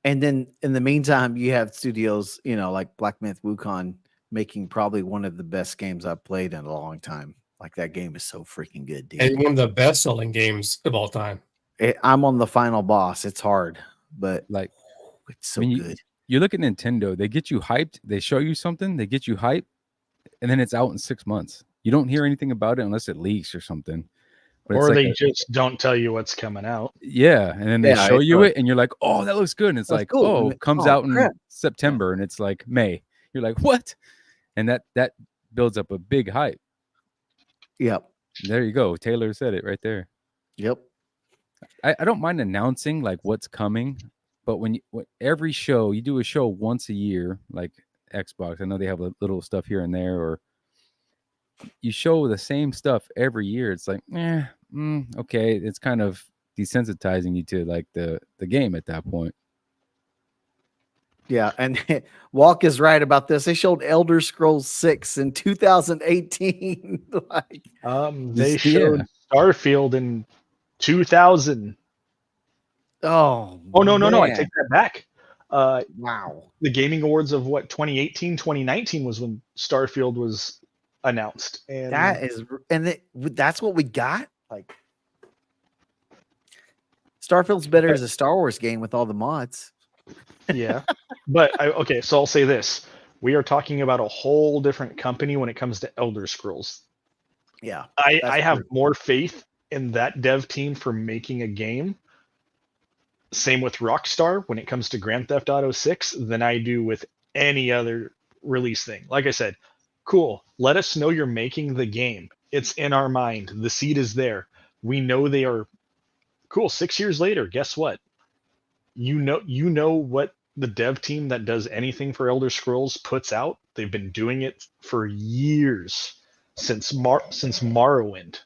And then in the meantime, you have studios, like Black Myth Wukong making probably one of the best games I've played in a long time. Like that game is so freaking good, dude. And one of the best selling games of all time. I'm on the final boss. It's hard, but Like it's so good. You look at Nintendo, they get you hyped, they show you something, they get you hyped, and then it's out in 6 months. You don't hear anything about it unless it leaks or something. But Or it's they like just don't tell you what's coming out. yeah, and then they Yeah, show it's you like- it, and you're like, "Oh, that looks good." And it's That's like, cool. "Oh, And it comes oh, out in crap. September," and it's like May. You're like, "What?" And that builds up a big hype. Yep. There you go. Taylor said it right there. Yep. I don't mind announcing like what's coming, but when every show you do a show once a year, like Xbox, I know they have little stuff here and there, or you show the same stuff every year. It's like, okay, it's kind of desensitizing you to like the game at that point. Yeah, and Walk is right about this. They showed Elder Scrolls 6 in 2018. They showed Starfield in 2000. Oh No, I man. take that back. Wow. The Gaming Awards of 2018, 2019 was when Starfield was announced. And That's what we got. Like Starfield's better as a Star Wars game with all the mods. yeah, but so I'll say this: we are talking about a whole different company when it comes to Elder Scrolls. Yeah, I have more faith in that dev team for making a game. Same with Rockstar when it comes to Grand Theft Auto 6 than I do with any other release thing. Like I said, cool. Let us know you're making the game. It's in our mind. The seed is there. We know they are cool. 6 years later, guess what? You know what the dev team that does anything for Elder Scrolls puts out. They've been doing it for years since Morrowind.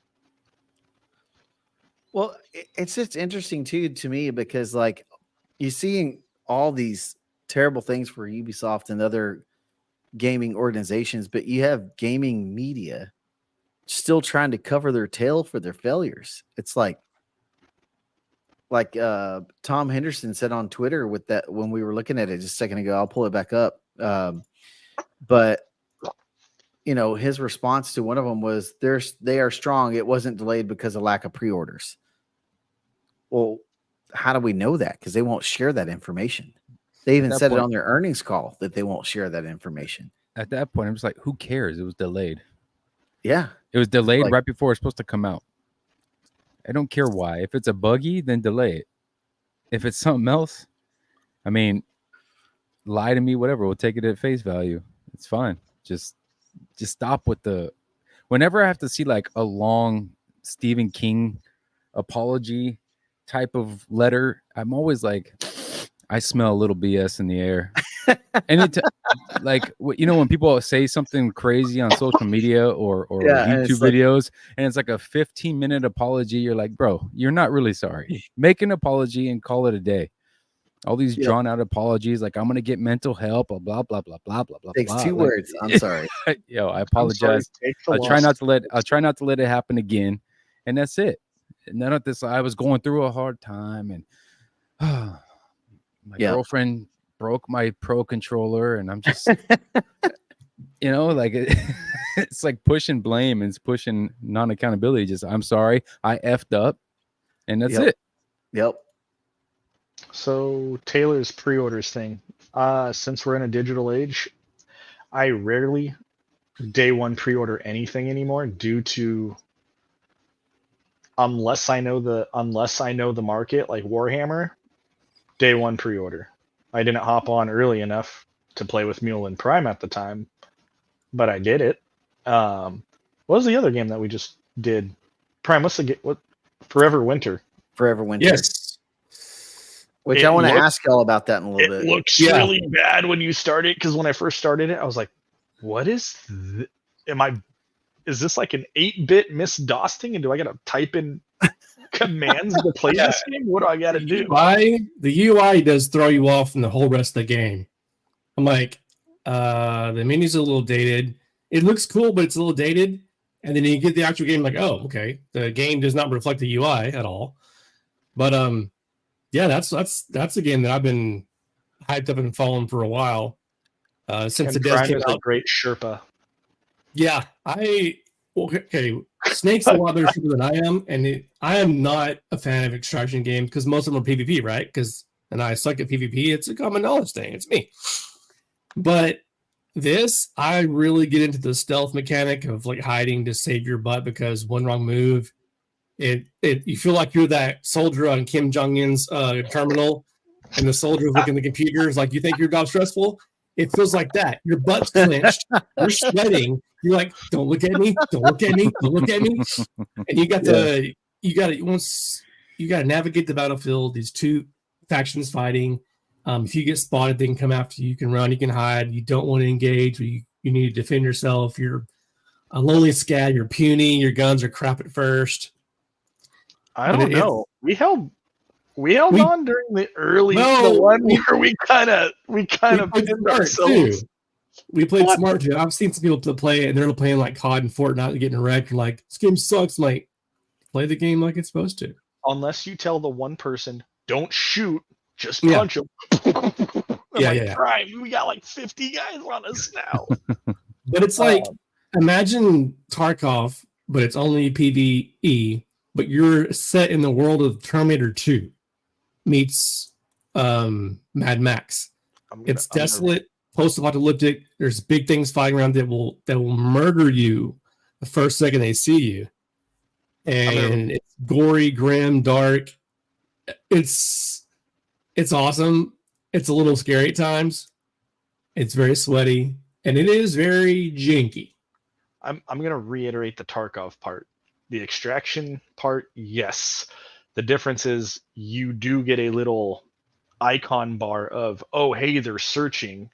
Well, it's just interesting too to me because like you're seeing all these terrible things for Ubisoft and other gaming organizations, but you have gaming media still trying to cover their tail for their failures. It's like Tom Henderson said on Twitter with that when we were looking at it just a second ago. I'll pull it back up. But his response to one of them was they are strong. It wasn't delayed because of lack of pre-orders. Well, how do we know that? Because they won't share that information. They even said it on their earnings call that they won't share that information. At that point, I'm just like, who cares? It was delayed. Yeah. It was delayed right before it's supposed to come out. I don't care why. If it's a buggy, then delay it. If it's something else, I mean, lie to me, whatever. We'll take it at face value. It's fine. Just stop with the. Whenever I have to see like a long Stephen King apology type of letter, I'm always like, I smell a little BS in the air. Like, you know, when people say something crazy on social media or YouTube videos, and it's like a 15-minute apology, you're like, bro, you're not really sorry. Make an apology and call it a day. All these drawn out apologies, like I'm gonna get mental help, blah blah blah blah blah blah blah. Takes two like, words. I'm sorry. Yo, I apologize. I'll try not to let it happen again, and that's it. None of this. I was going through a hard time, and my girlfriend broke my Pro controller, and I'm just, you know, like it's like pushing blame and it's pushing non-accountability. Just I'm sorry, I effed up, and that's it. Yep. So Taylor's pre-orders thing. Since we're in a digital age, I rarely day one pre-order anything anymore due to unless I know the market, like Warhammer, day one pre-order. I didn't hop on early enough to play with Mule and Prime at the time, but I did it. What was the other game that we just did? Prime, what's the game? What? Forever Winter. Forever Winter. Yes. Which I want to ask y'all about that in a little bit. It looks really bad when you start it, because when I first started it, I was like, what is is this like an 8-bit MS-DOSing, and do I gotta type in commands to play this game? What do I gotta do? The UI does throw you off in the whole rest of the game. I'm like, the menu's a little dated. It looks cool, but it's a little dated. And then you get the actual game, like, oh, okay. The game does not reflect the UI at all. But yeah, that's a game that I've been hyped up and following for a while. Since the dev came out. A great Sherpa. Yeah, Snake's a lot better shooter than I am, and I am not a fan of extraction games because most of them are PvP, right? And I suck at PvP. It's a common knowledge thing. It's me. But this, I really get into the stealth mechanic of like hiding to save your butt, because one wrong move, you feel like you're that soldier on Kim Jong-un's terminal, and the soldier's looking at the computers like, you think your job's stressful? It feels like that. Your butt's clenched. You're sweating. You're like, don't look at me. Don't look at me. Don't look at me. And you got to navigate the battlefield. These two factions fighting. If you get spotted, they can come after you. You can run. You can hide. You don't want to engage. You need to defend yourself. You're a lonely scad. You're puny. Your guns are crap at first. I don't know. We held on during the early the one where we kind of pinned ourselves. We played smart too. I've seen some people play it, and they're playing like COD and Fortnite and getting wrecked. And like, this game sucks. I'm like, play the game like it's supposed to. Unless you tell the one person, don't shoot, just punch them. Prime, we got like 50 guys on us now. But it's like, imagine Tarkov, but it's only PvE, but you're set in the world of Terminator 2 meets Mad Max. It's desolate, post-apocalyptic. There's big things flying around that will murder you the first second they see you. And it's gory, grim, dark. It's awesome. It's a little scary at times. It's very sweaty, and it is very janky. I'm going to reiterate the Tarkov part. The extraction part, yes. The difference is you do get a little icon bar of, oh, hey, they're searching.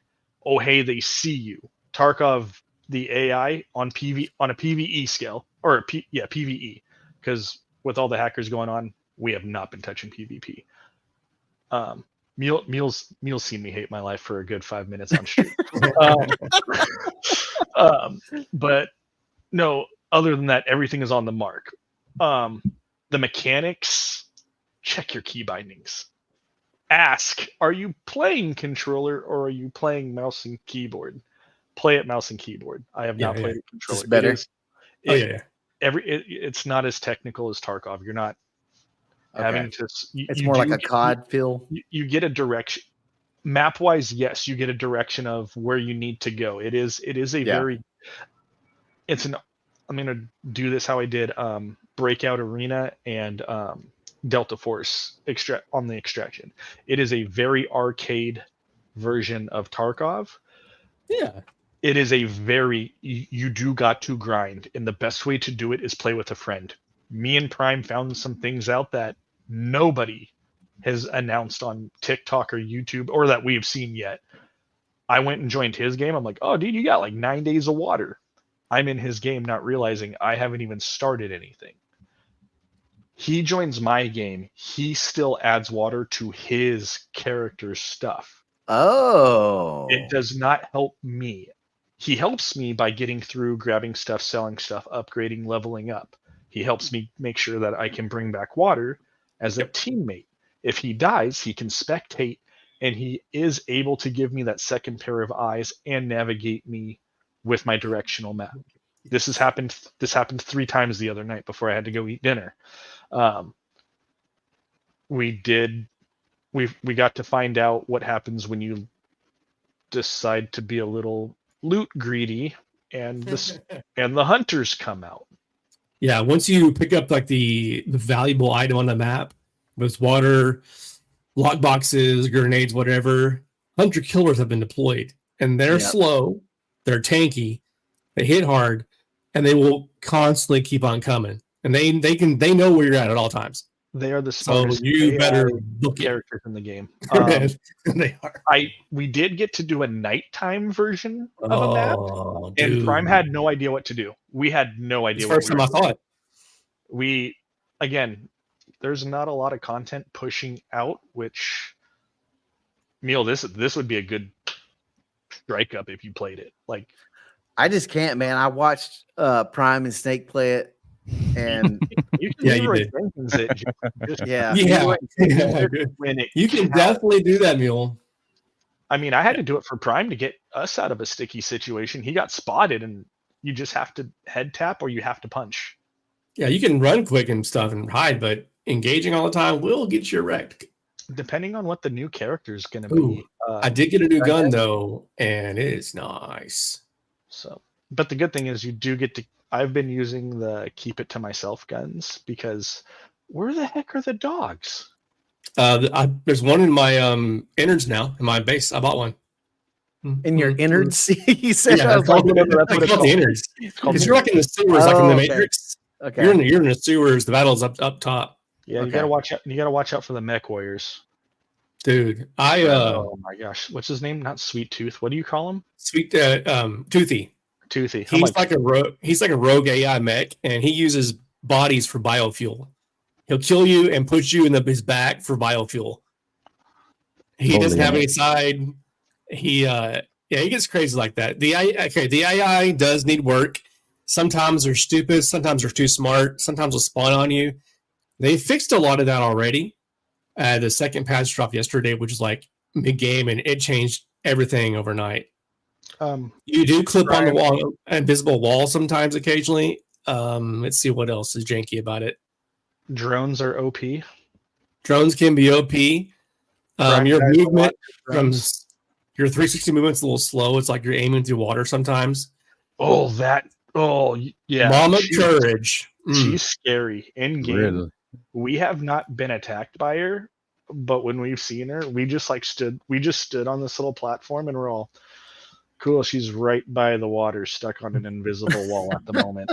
Oh, hey, they see you. Tarkov, the AI on a PvE scale, or PvE, because with all the hackers going on, we have not been touching PvP. Mule's seen me hate my life for a good 5 minutes on stream. But no, other than that, everything is on the mark. The mechanics, check your key bindings. Ask, are you playing controller or are you playing mouse and keyboard? Play it mouse and keyboard. I have not played it controller. It's better. It's not as technical as Tarkov. You're not having to. It's more like a COD feel. You get a direction. Map wise, yes, you get a direction of where you need to go. It is a very. I'm gonna do this how I did Breakout Arena and Delta Force on the Extraction. It is a very arcade version of Tarkov. Yeah. It is a very, you do got to grind, and the best way to do it is play with a friend. Me and Prime found some things out that nobody has announced on TikTok or YouTube or that we've seen yet. I went and joined his game. I'm like, oh, dude, you got like 9 days of water. I'm in his game not realizing I haven't even started anything. He joins my game. He still adds water to his character's stuff. Oh. It does not help me. He helps me by getting through, grabbing stuff, selling stuff, upgrading, leveling up. He helps me make sure that I can bring back water as a teammate. If he dies, he can spectate, and he is able to give me that second pair of eyes and navigate me with my directional map. This happened 3 times the other night before I had to go eat dinner. We got to find out what happens when you decide to be a little loot greedy, and the hunters come out. Yeah, once you pick up like the valuable item on the map, with water, lock boxes, grenades, whatever, hunter killers have been deployed, and they're slow, they're tanky, they hit hard, and they will constantly keep on coming. And they know where you're at all times. They are the smartest characters in the game. They are. We did get to do a nighttime version of a map, and Prime had no idea what to do. We had no idea. First time I thought. There's not a lot of content pushing out, which, Neil, this would be a good strike up if you played it. Like, I just can't, man. I watched Prime and Snake play it, and you did. You can definitely do that, Mule. I mean, I had to do it for Prime to get us out of a sticky situation. He got spotted, and you just have to head tap or you have to punch. Yeah, you can run quick and stuff and hide, but engaging all the time will get you wrecked. Depending on what the new character is going to be. I did get a new gun though, and it is nice. So, but the good thing is you do get to. I've been using the keep it to myself guns because where the heck are the dogs? There's one in my innards now in my base. I bought one. In your innards? You said that's called the innards. Because you're like in the sewers, like in the Matrix. Okay. You're in the sewers. The battle's up top. Yeah, you gotta watch out. You gotta watch out for the mech warriors. Dude, oh my gosh, what's his name? Not Sweet Tooth. What do you call him? Sweet Toothy. Toothy. He's like a rogue AI mech, and he uses bodies for biofuel. He'll kill you and put you in his back for biofuel. He doesn't have any side. He gets crazy like that. The AI does need work. Sometimes they're stupid. Sometimes they're too smart. Sometimes they'll spawn on you. They fixed a lot of that already. The second patch dropped yesterday, which is like mid-game, and it changed everything overnight. You do clip on the wall, invisible wall sometimes, occasionally. Let's see what else is janky about it. Drones are OP. Drones can be OP. Your movement from your 360 movement's a little slow. It's like you're aiming through water sometimes. Oh, yeah. Mama Courage. She's scary in game. Really? We have not been attacked by her, but when we've seen her, we just stood on this little platform and we're all cool. She's right by the water, stuck on an invisible wall at the moment.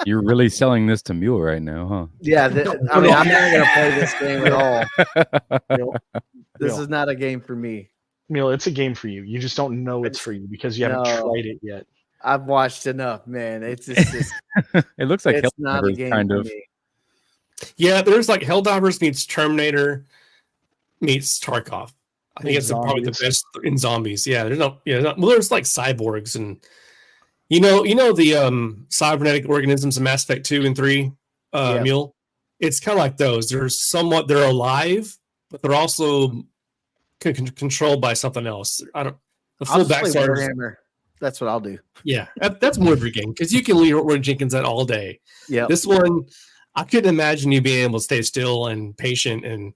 You're really selling this to Mule right now, huh? Yeah, I'm not going to play this game at all. This is not a game for me. Neil, it's a game for you. You just don't know it's for you because you haven't tried it yet. I've watched enough, man. It's just it looks like it's not a game for me. Yeah, there's like Helldivers meets Terminator meets Tarkov. I think it's probably the best in zombies. Yeah, there's there's like cyborgs and you know the cybernetic organisms in Mass Effect 2 and 3 Mule. It's kind of like those. They're alive, but they're also controlled by something else. The full backstory. That's what I'll do. Yeah, that's more of your game because you can leave Warren Jenkins that all day. Yeah, this one I couldn't imagine you being able to stay still and patient and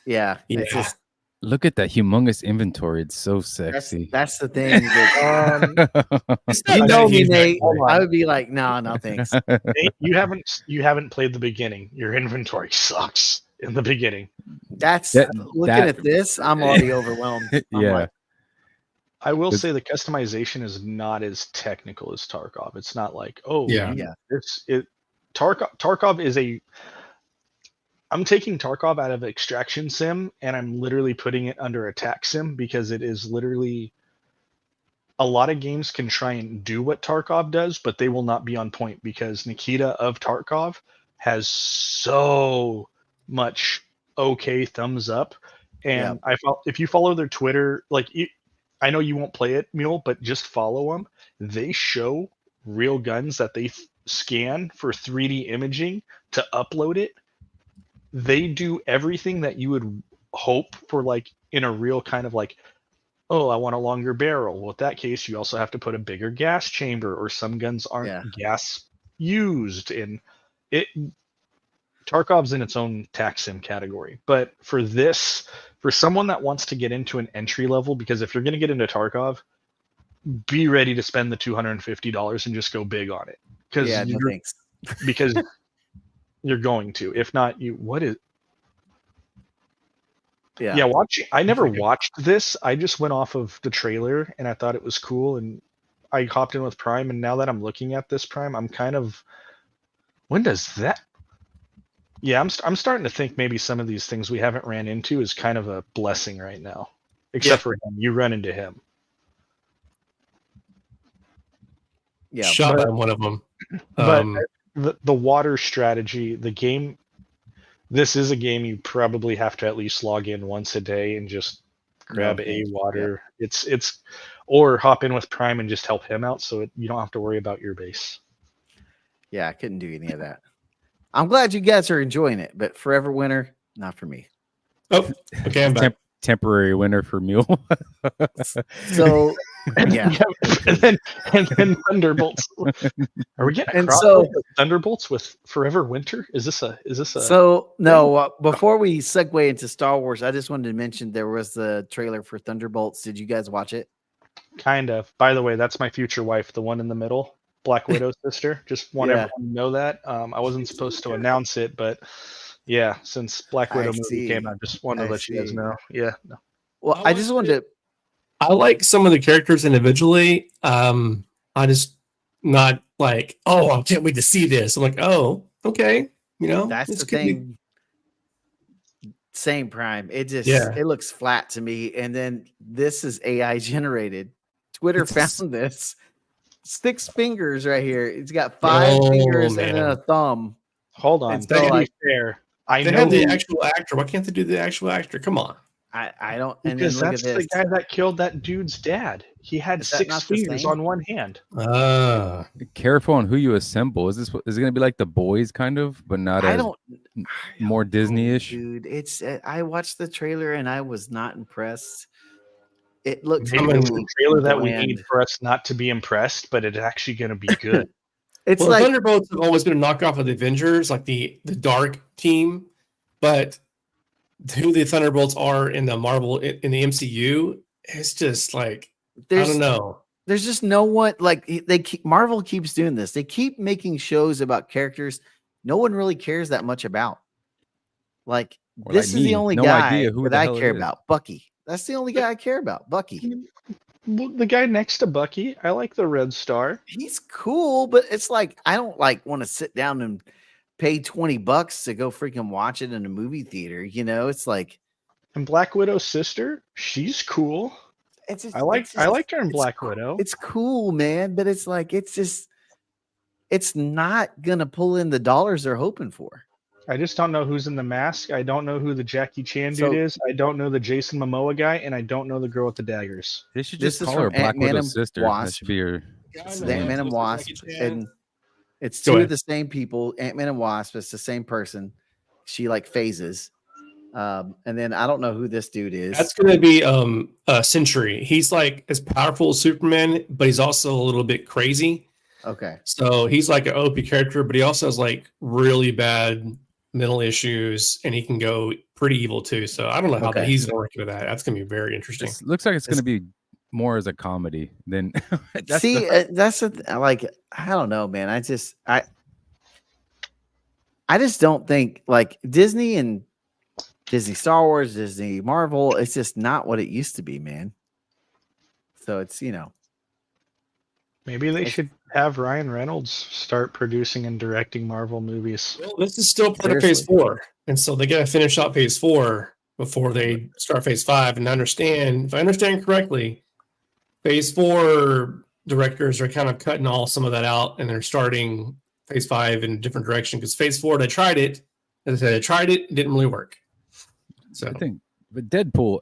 it's just Look at that humongous inventory. It's so sexy. That's the thing. That, It's not you that know me, huge, Nate. actually. I would be like, no thanks. Nate, you haven't played the beginning. Your inventory sucks in the beginning. That's That- looking at this. I'm already overwhelmed. I'm Yeah. like, I will It's- say the customization is not as technical as Tarkov. It's not like, oh, Yeah. Yeah. Tarkov is a. I'm taking Tarkov out of extraction sim and I'm literally putting it under attack sim because it is literally. A lot of games can try and do what Tarkov does, but they will not be on point because Nikita of Tarkov has so much okay thumbs up. And if you follow their Twitter, like I know you won't play it, Mule, but just follow them. They show real guns that they scan for 3D imaging to upload it. They do everything that you would hope for, like in a real kind of like, oh, I want a longer barrel. Well, in that case, you also have to put a bigger gas chamber, or some guns aren't gas used. And it Tarkov's in its own tax sim category. But for someone that wants to get into an entry level, because if you're going to get into Tarkov, be ready to spend the $250 and just go big on it. no thanks. Because you're going to. If not, Yeah, I never watched this. I just went off of the trailer and I thought it was cool, and I hopped in with Prime, and now that I'm looking at this Prime, I'm kind of, when does that? Yeah, I'm starting to think maybe some of these things we haven't ran into is kind of a blessing right now. Except for him. You run into him. Yeah. Shot by one of them. But the water strategy, the game, this is a game you probably have to at least log in once a day and just grab a water. Yeah. It's or hop in with Prime and just help him out, so you don't have to worry about your base. Yeah, I couldn't do any of that. I'm glad you guys are enjoying it, but Forever Winter, not for me. Oh, okay, I'm back. Temporary winner for Mule. So yeah. and then Thunderbolts. Are we getting And so Thunderbolts with Forever Winter? Is this a So no, before we segue into Star Wars, I just wanted to mention there was the trailer for Thunderbolts. Did you guys watch it? Kind of. By the way, that's my future wife, the one in the middle, Black Widow's sister. Just want everyone to know that. I wasn't supposed to announce it, but yeah, since Black Widow movie came out, just wanted to let you guys know. Yeah. No. Well, I just wanted to. I like some of the characters individually. I just not like, oh, I can't wait to see this. I'm like, oh, okay, that's the thing. Same Prime. It just it looks flat to me. And then this is AI generated. Twitter found this 6 fingers right here. It's got 5 fingers and then a thumb. Hold on. It's to be fair. They have the actual actor. Why can't they do the actual actor? Come on. I don't. And because then that's the guy that killed that dude's dad. He had 6 fingers on one hand. Careful on who you assemble. Is it going to be like The Boys kind of, but not more Disney-ish? Dude, it's. I watched the trailer and I was not impressed. It looked like the trailer that we need for us not to be impressed, but it's actually going to be good. It's well, like Thunderbolts have always been a knockoff of the Avengers, like the dark team, but who the Thunderbolts are in the MCU, it's just like I don't know. There's just no one like Marvel keeps doing this. They keep making shows about characters no one really cares that much about. Like this is the only guy that I care about. Bucky. That's the only guy I care about. Bucky. Well, the guy next to Bucky, I like the Red Star. He's cool, but it's like I don't want to sit down and pay $20 to go freaking watch it in a movie theater. It's like, and Black Widow's sister, she's cool. I liked her in Black Widow. It's cool, man, but it's like it's not gonna pull in the dollars they're hoping for. I just don't know who's in the mask. I don't know who the Jackie Chan dude is. I don't know the Jason Momoa guy, and I don't know the girl with the daggers. They should just call her Black Widow's sister. That should be her. It's Ant-Man and Wasp, and it's 2 of the same people. Ant-Man and Wasp. It's the same person. She phases, and then I don't know who this dude is. That's going to be Sentry. He's like as powerful as Superman, but he's also a little bit crazy. Okay, so he's like an OP character, but he also has like really bad mental issues, and he can go pretty evil too. So I don't know how Okay. he's gonna work with that. That's gonna be very interesting. It looks like it's going to be more as a comedy than. That's like, I don't know, man. I just don't think like Disney and Disney Star Wars, Disney Marvel, it's just not what it used to be, man. So it's, Maybe they should have Ryan Reynolds start producing and directing Marvel movies. Well, this is still part of Phase 4, and so they got to finish out Phase 4 before they start Phase 5. And if I understand correctly, Phase 4 directors are kind of cutting some of that out, and they're starting Phase 5 in a different direction. Because Phase 4, they tried it. As I said, it didn't really work. So I think, but Deadpool,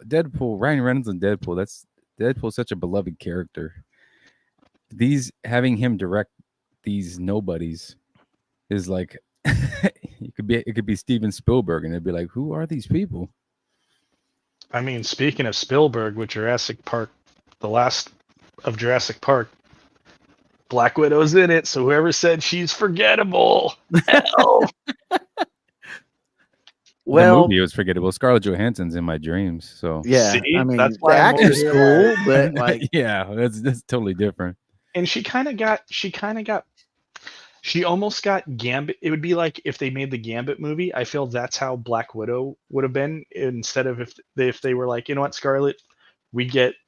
Ryan Reynolds and Deadpool's such a beloved character. Having him direct these nobodies is like it could be Steven Spielberg, and it'd be like, who are these people? I mean, speaking of Spielberg with Jurassic Park, the last of Jurassic Park, Black Widow's in it, so whoever said she's forgettable, hell. Well, the movie was forgettable. Scarlett Johansson's in my dreams, so yeah. See, I mean, that's the why actor's cool, but like, yeah, that's totally different. And she almost got Gambit. It would be like if they made the Gambit movie. I feel that's how Black Widow would have been, instead of if they were like, you know what, Scarlett,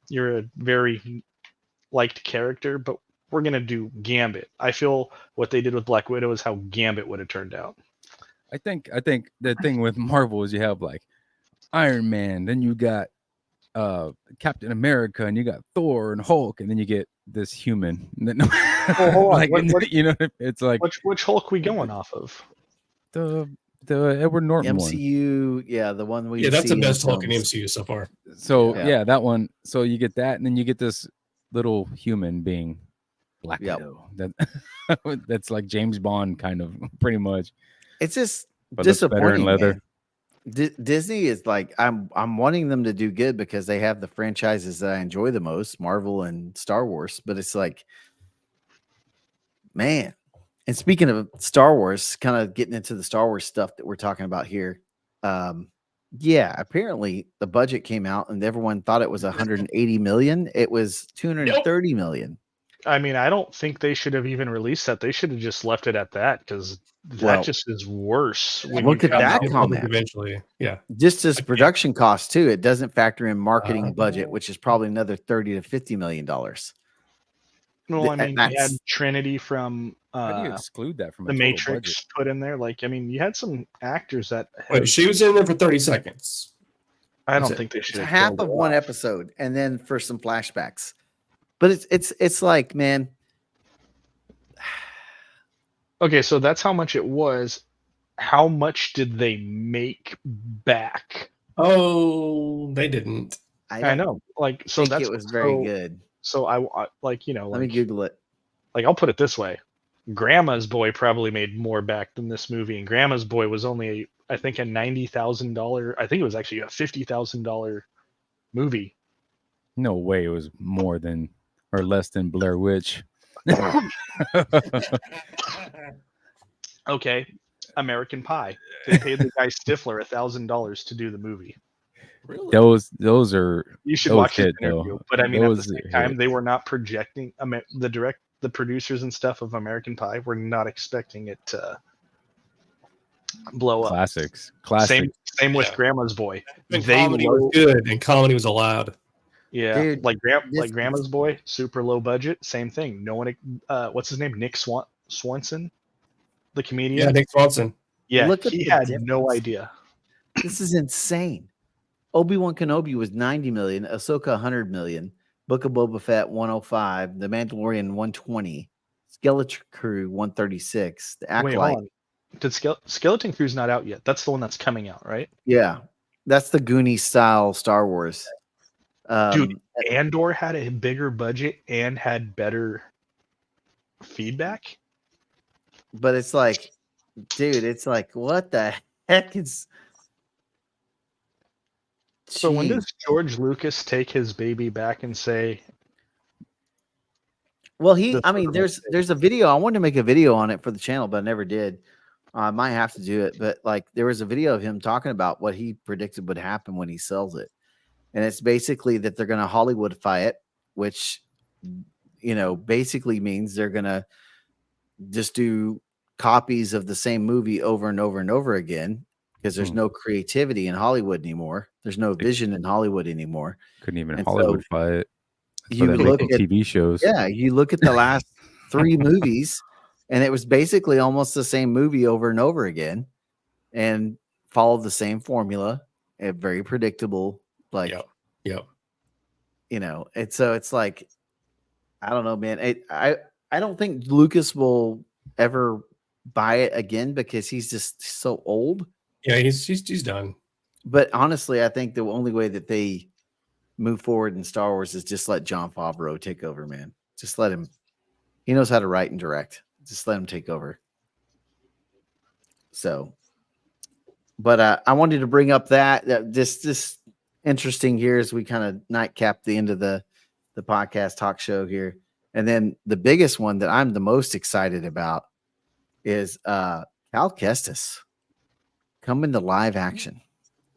you're a very liked character, but we're gonna do Gambit. I feel what they did with Black Widow is how Gambit would have turned out. I think the thing with Marvel is you have like Iron Man, then you got Captain America, and you got Thor and Hulk, and then you get this human. Well, hold on. Like, it's like which Hulk we going off of? The Edward Norton MCU, one. yeah, the one we that's the see best in Hulk in films. MCU so far. So yeah, that one. So you get that, and then you get this little human being, Black Widow. That's like James Bond kind of, pretty much. It's just But looks better disappointing. in leather. Man. Disney is like, I'm wanting them to do good because they have the franchises that I enjoy the most, Marvel and Star Wars. But it's like, man. And speaking of Star Wars, kind of getting into the Star Wars stuff that we're talking about here. Yeah, apparently the budget came out and everyone thought it was 180 million. It was 230 million. I mean, I don't think they should have even released that. They should have just left it at that, because that just is worse. Look at that comment. Eventually, yeah. Just as production costs too, it doesn't factor in marketing budget, which is probably another $30 to $50 million. Well, I mean, you had Trinity from How do you exclude that from the a total Matrix budget? put in there? Like, I mean, you had some actors that. Wait, she was in there for 30 seconds. I don't think they should. It's half of one episode, and then for some flashbacks. But it's like, man. Okay, so that's how much it was. How much did they make back? Oh, they didn't. I know. Like, so think that's it was very good. So I like, Let me Google it. Like, I'll put it this way: Grandma's Boy probably made more back than this movie, and Grandma's Boy was only, I think, a $90,000. I think it was actually a $50,000 movie. No way, it was more than or less than Blair Witch. Okay, American Pie. They paid the guy Stifler $1,000 to do the movie. Really? Those are You should those watch hit, the interview. though. But I mean, at the Those same time, hit. they were not projecting. The producers and stuff of American Pie were not expecting it to blow up. Classics. Same with Grandma's Boy. And comedy was good, and comedy was allowed. Yeah, Dude, like Grandma's Boy, super low budget. Same thing. No one. What's his name? Nick Swanson, the comedian. Yeah, Nick Swanson. Yeah, Look at he the had difference. no idea. This is insane. Obi-Wan Kenobi was 90 million, Ahsoka 100 million, Book of Boba Fett 105, The Mandalorian 120, Skeleton Crew 136, The Wait, hold Acolyte. on. Did Skeleton Crew's not out yet? That's the one that's coming out, right? Yeah, that's the Goonies style Star Wars. Dude, Andor had a bigger budget and had better feedback. But it's like, dude, it's like, what the heck is? So when Jeez. does George Lucas take his baby back and say, Well, there's a video. I wanted to make a video on it for the channel, but I never did. I might have to do it, but like there was a video of him talking about what he predicted would happen when he sells it. And it's basically that they're going to Hollywoodify it, which, basically means they're going to just do copies of the same movie over and over and over again because there's no creativity in Hollywood anymore. There's no vision in Hollywood anymore. Couldn't even And Hollywoodify it. You look at TV shows. Yeah, you look at the last 3 movies, and it was basically almost the same movie over and over again, and followed the same formula. And very predictable. Like, Yep. And so it's like, I don't know, man. I don't think Lucas will ever buy it again because he's just so old. Yeah, he's done. But honestly, I think the only way that they move forward in Star Wars is just let Jon Favreau take over, man. Just let him. He knows how to write and direct. Just let him take over. So, but I wanted to bring up that this interesting here as we kind of nightcap the end of the podcast talk show here. And then the biggest one that I'm the most excited about is Cal Kestis coming to live action.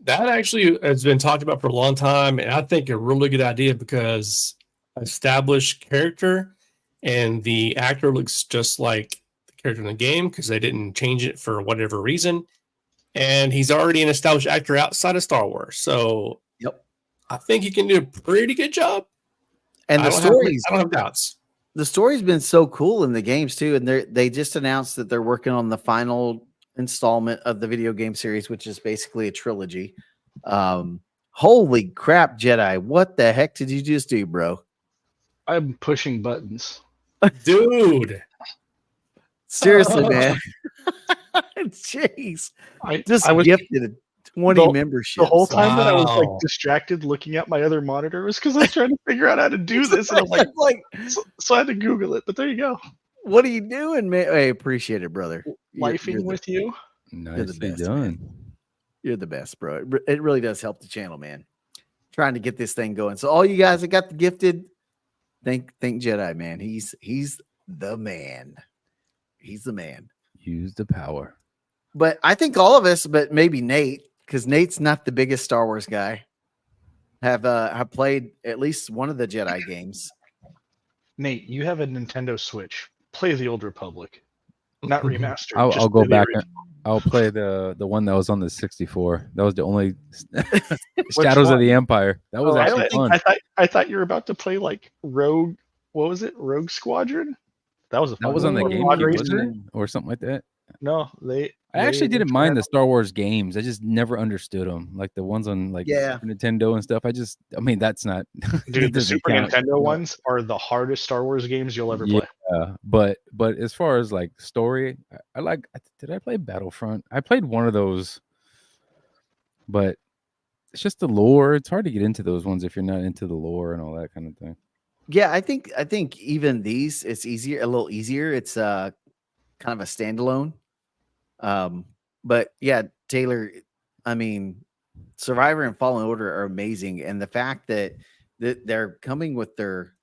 That actually has been talked about for a long time, and I think a really good idea because established character, and the actor looks just like the character in the game because they didn't change it for whatever reason. And he's already an established actor outside of Star Wars, so I think he can do a pretty good job. And I don't have doubts. The story's been so cool in the games too, and they just announced that they're working on the final installment of the video game series, which is basically a trilogy. Holy crap, Jedi! What the heck did you just do, bro? I'm pushing buttons, dude. Seriously, man. Jeez, I was gifted 20 memberships. The whole time that I was like distracted looking at my other monitor was because I was trying to figure out how to do this, and I'm like, so I had to Google it. But there you go. What are you doing, man? I appreciate it, brother. Lifing with you. Nicely done. You're the best, bro. It really does help the channel, man. Trying to get this thing going. So all you guys that got the gifted, thank Jedi, man. He's the man. He's the man. Use the power. But I think all of us, but maybe Nate, because Nate's not the biggest Star Wars guy, have played at least one of the Jedi games. Nate, you have a Nintendo Switch. Play the Old Republic, not remastered. I'll go back. I'll play the one that was on the 64. That was the only Shadows of the Empire. That was actually fun. I thought you were about to play like Rogue. What was it? Rogue Squadron. That was on the game, or something like that. No, I actually didn't mind the Star Wars games. I just never understood them, like the ones on Super Nintendo and stuff. That's not. Dude, the Super Nintendo ones are the hardest Star Wars games you'll ever play. Yeah, but as far as like story, Did I play Battlefront? I played one of those, but it's just the lore. It's hard to get into those ones if you're not into the lore and all that kind of thing. Yeah, I think even these, it's a little easier. It's kind of a standalone. But yeah, Taylor, I mean, Survivor and Fallen Order are amazing, and the fact that they're coming with their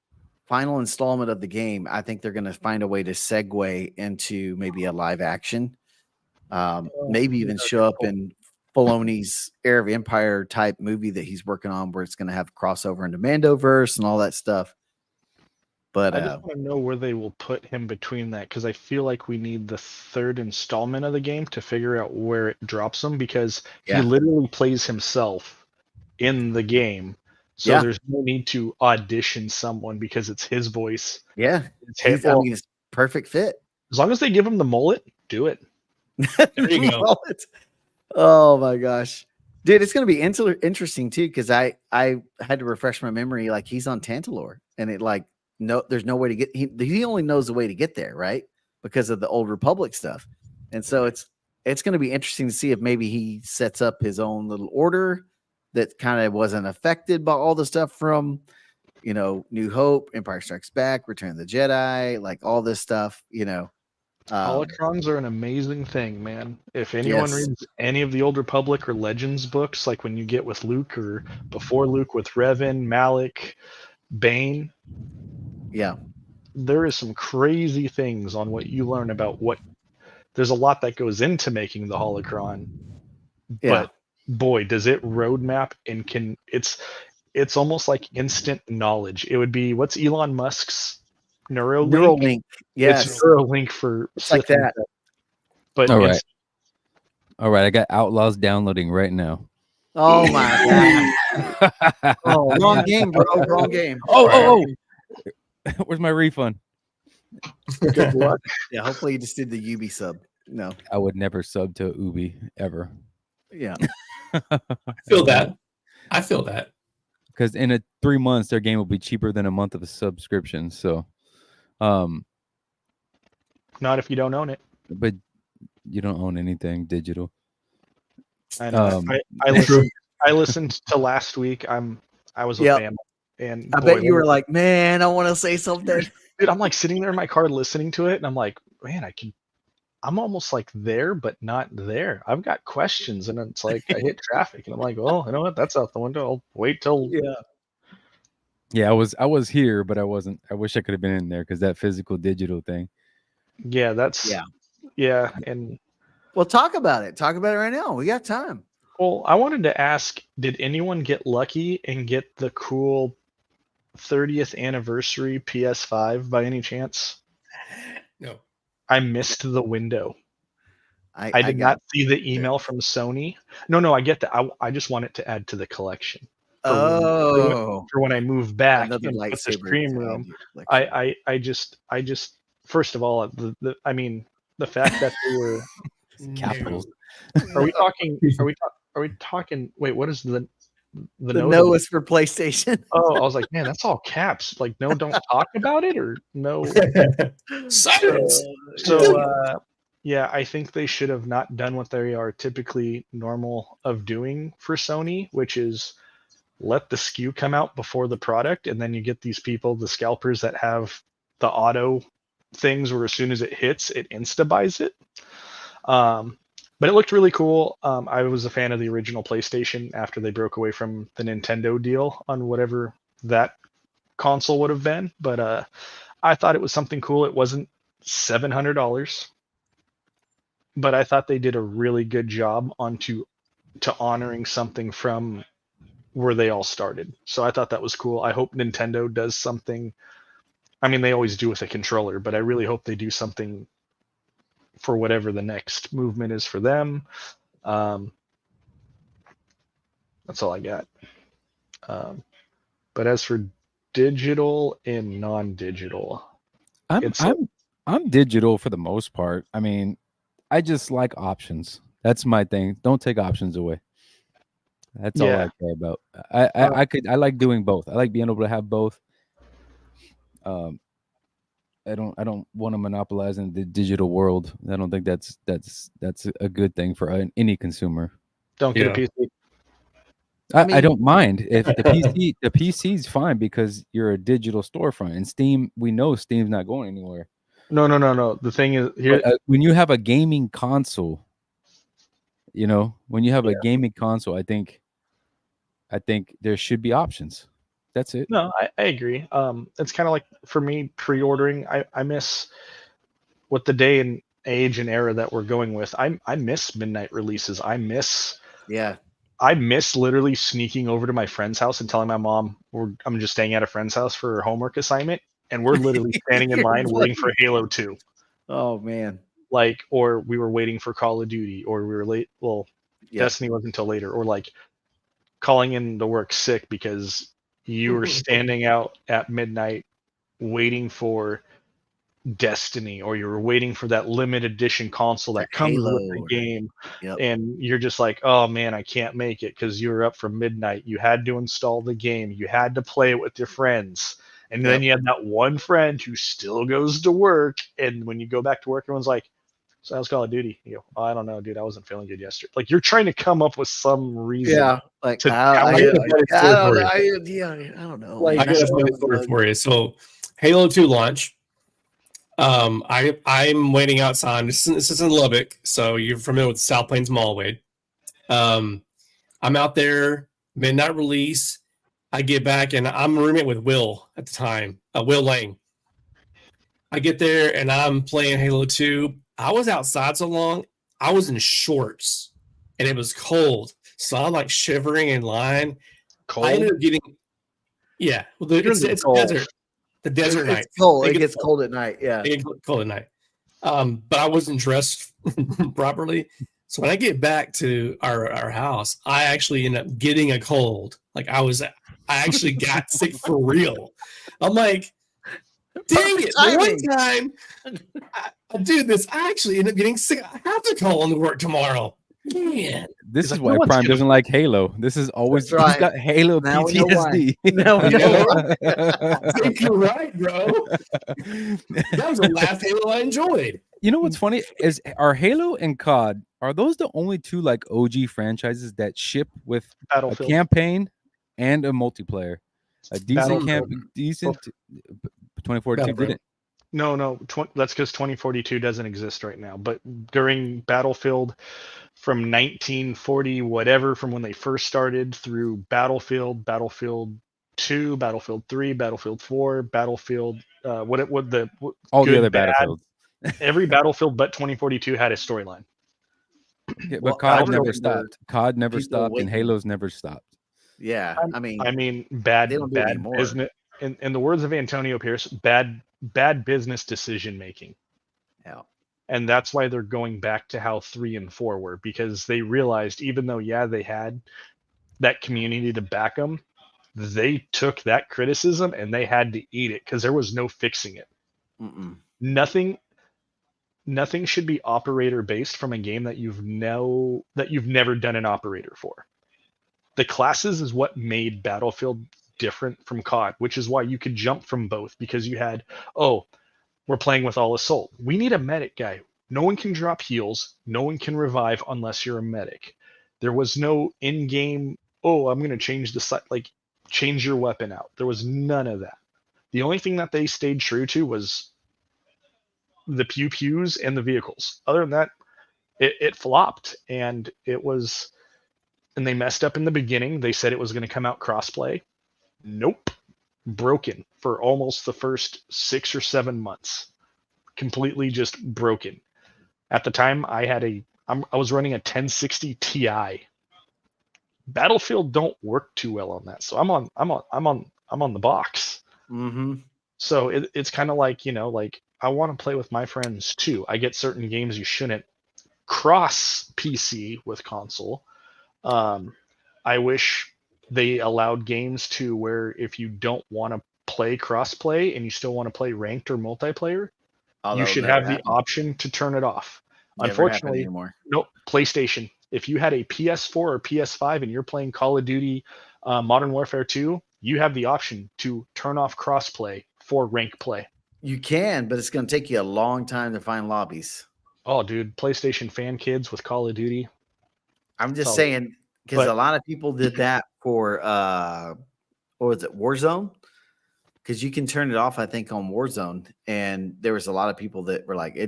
final installment of the game, I think they're going to find a way to segue into maybe a live action, maybe even show up in Filoni's Heir of Empire type movie that he's working on, where it's going to have crossover into Mandoverse and all that stuff. But I just want to know where they will put him between that, because I feel like we need the third installment of the game to figure out where it drops him, because he literally plays himself in the game. So there's no need to audition someone because it's his voice. Yeah. It's perfect fit. As long as they give him the mullet, do it. There you go. Oh my gosh. Dude, it's going to be interesting too, because I had to refresh my memory. Like, he's on Tantalor, and there's no way to get, he only knows the way to get there, right? Because of the Old Republic stuff. And so it's going to be interesting to see if maybe he sets up his own little order that kind of wasn't affected by all the stuff from, New Hope, Empire Strikes Back, Return of the Jedi, like all this stuff, Holocrons are an amazing thing, man. If anyone reads any of the Old Republic or Legends books, like when you get with Luke or before Luke with Revan, Malik, Bane, there is some crazy things on what you learn about what there's a lot that goes into making the holocron. Yeah. But boy, does it roadmap and it's almost like instant knowledge. It would be, what's Elon Musk's Neuralink? Neuralink. Yes. It's Neuralink for It's like Sith and that. stuff. But All it's- All right, I got Outlaws downloading right now. Oh my god. Oh, wrong game, bro. Wrong game. Oh. Where's my refund? good luck. Yeah, hopefully you just did the Ubi sub. No. I would never sub to Ubi ever. Yeah. I feel that. Because in 3 months, their game will be cheaper than a month of a subscription. So, Not if you don't own it. but you don't own anything digital. I know. I listened to last week. I was with Yep. family, and I boy, bet you were like, man, I want to say something. dude, I'm like sitting there in my car listening to it, and I'm like, man, I'm almost like there, but not there. I've got questions, and it's like I hit traffic, and I'm like, well, you know what? That's out the window. I'll wait till. Yeah, I was here, but I wasn't. I wish I could have been in there because that physical digital thing. Yeah, that's yeah, and Well, talk about it. Talk about it right now. We got time. well, I wanted to ask, did anyone get lucky and get the cool 30th anniversary PS5 by any chance? No. I missed the window. I did got not see the email from Sony. No, I get that. I just want it to add to the collection. Oh, For when I move back another and put this lightsaber. cream room. I just first of all, I mean the fact that they were Capitals. Are we talking? Are we talking? Wait, what is the the note? no is for PlayStation. Oh, I was like, man, that's all caps. Like, no, don't talk about it, or no. Silence. So, yeah, I think they should have not done what they are typically normal of doing for Sony, which is let the SKU come out before the product, and then you get these people, the scalpers that have the auto things where as soon as it hits, it insta-buys it. But it looked really cool. I was a fan of the original PlayStation after they broke away from the Nintendo deal on whatever that console would have been. But I thought it was something cool. It wasn't $700, but I thought they did a really good job to honoring something from where they all started. So I thought that was cool. I hope Nintendo does something. I mean, they always do with a controller, but I really hope they do something for whatever the next movement is for them. That's all I got. But as for digital and non-digital, I'm digital for the most part. I mean, I just like options. That's my thing. Don't take options away. That's all I care about. I like doing both. I like being able to have both. I don't want to monopolize in the digital world. I don't think that's a good thing for any consumer. don't get a PC. I don't mind if the PC's fine because you're a digital storefront, and Steam, we know Steam's not going anywhere. No. The thing is here. But, when you have a gaming console, when you have a gaming console, I think there should be options. That's it. No, I agree. It's kind of like for me pre-ordering. I miss what the day and age and era that we're going with. I miss midnight releases. I miss literally sneaking over to my friend's house and telling my mom I'm just staying at a friend's house for her homework assignment, and we're literally standing in line waiting for Halo 2. Oh man. Like, or we were waiting for Call of Duty, or we were late. Well, Destiny wasn't until later, or like calling in to work sick because you were standing out at midnight waiting for Destiny, or you were waiting for that limited edition console that comes with the game. And you're just like, oh man, I can't make it because you were up from midnight. You had to install the game. You had to play it with your friends. And then you have that one friend who still goes to work. And when you go back to work, everyone's like, so how's Call of Duty? You go, oh, I don't know, dude. I wasn't feeling good yesterday. Like, you're trying to come up with some reason. Yeah. Like, I don't know. I got a funny story for you. So Halo 2 launch. I'm waiting outside. This is in Lubbock, so you're familiar with South Plains Mall, Wade. I'm out there, midnight release. I get back, and I'm a roommate with Will at the time, Will Lang. I get there, and I'm playing Halo 2. I was outside so long, I was in shorts and it was cold. So I'm like shivering in line. Cold. I ended up getting, well, it's desert. The desert night. It's cold. It gets cold at night. Yeah. It gets cold at night. But I wasn't dressed properly. So when I get back to our house, I actually end up getting a cold. Like I actually got sick for real. I'm like, dang it. The one time I do this, I actually end up getting sick. I have to call on to work tomoror. Man. This is why Prime doesn't like Halo. This is always he's got Halo now PTSD. Now we know why. I think you're right, bro. That was the last Halo I enjoyed. You know what's funny is are Halo and COD, are those the only two like OG franchises that ship with a campaign and a multiplayer? A decent decent 2042 didn't. No, that's because 2042 doesn't exist right now. But during Battlefield from 1940, whatever, from when they first started through Battlefield 2, Battlefield 3, Battlefield 4, Battlefield, all the other Battlefields. Every Battlefield but 2042 had a storyline. Yeah, but COD never stopped. COD never stopped, and Halo's never stopped. Yeah, I mean, bad business. In the words of Antonio Pierce, bad business decision making. Yeah. And that's why they're going back to how 3 and 4 were, because they realized even though they had that community to back them, they took that criticism and they had to eat it because there was no fixing it. Nothing should be operator based from a game that you've never done an operator for. The classes is what made Battlefield different from COD, which is why you could jump from both, because you had, we're playing with all assault. We need a medic guy. No one can drop heals. No one can revive unless you're a medic. There was no in-game, I'm going to change the site, like change your weapon out. There was none of that. The only thing that they stayed true to was the pew-pews and the vehicles. Other than that, it flopped, and they messed up in the beginning. They said it was going to come out crossplay. Nope. Broken for almost the first 6 or 7 months. Completely just broken. At the time, I was running a 1060 Ti. Battlefield don't work too well on that, so I'm on the box. So it's kind of like, I want to play with my friends too. I get certain games you shouldn't cross PC with console. I wish they allowed games to where if you don't want to play crossplay and you still want to play ranked or multiplayer, you should have the option to turn it off. Unfortunately, no. PlayStation. If you had a PS4 or PS5 and you're playing Call of Duty Modern Warfare 2, you have the option to turn off crossplay for rank play. You can, but it's going to take you a long time to find lobbies. Oh, dude, PlayStation fan kids with Call of Duty. I'm just saying, because a lot of people did that for, what was it, Warzone? Because you can turn it off, I think, on Warzone. And there was a lot of people that were like,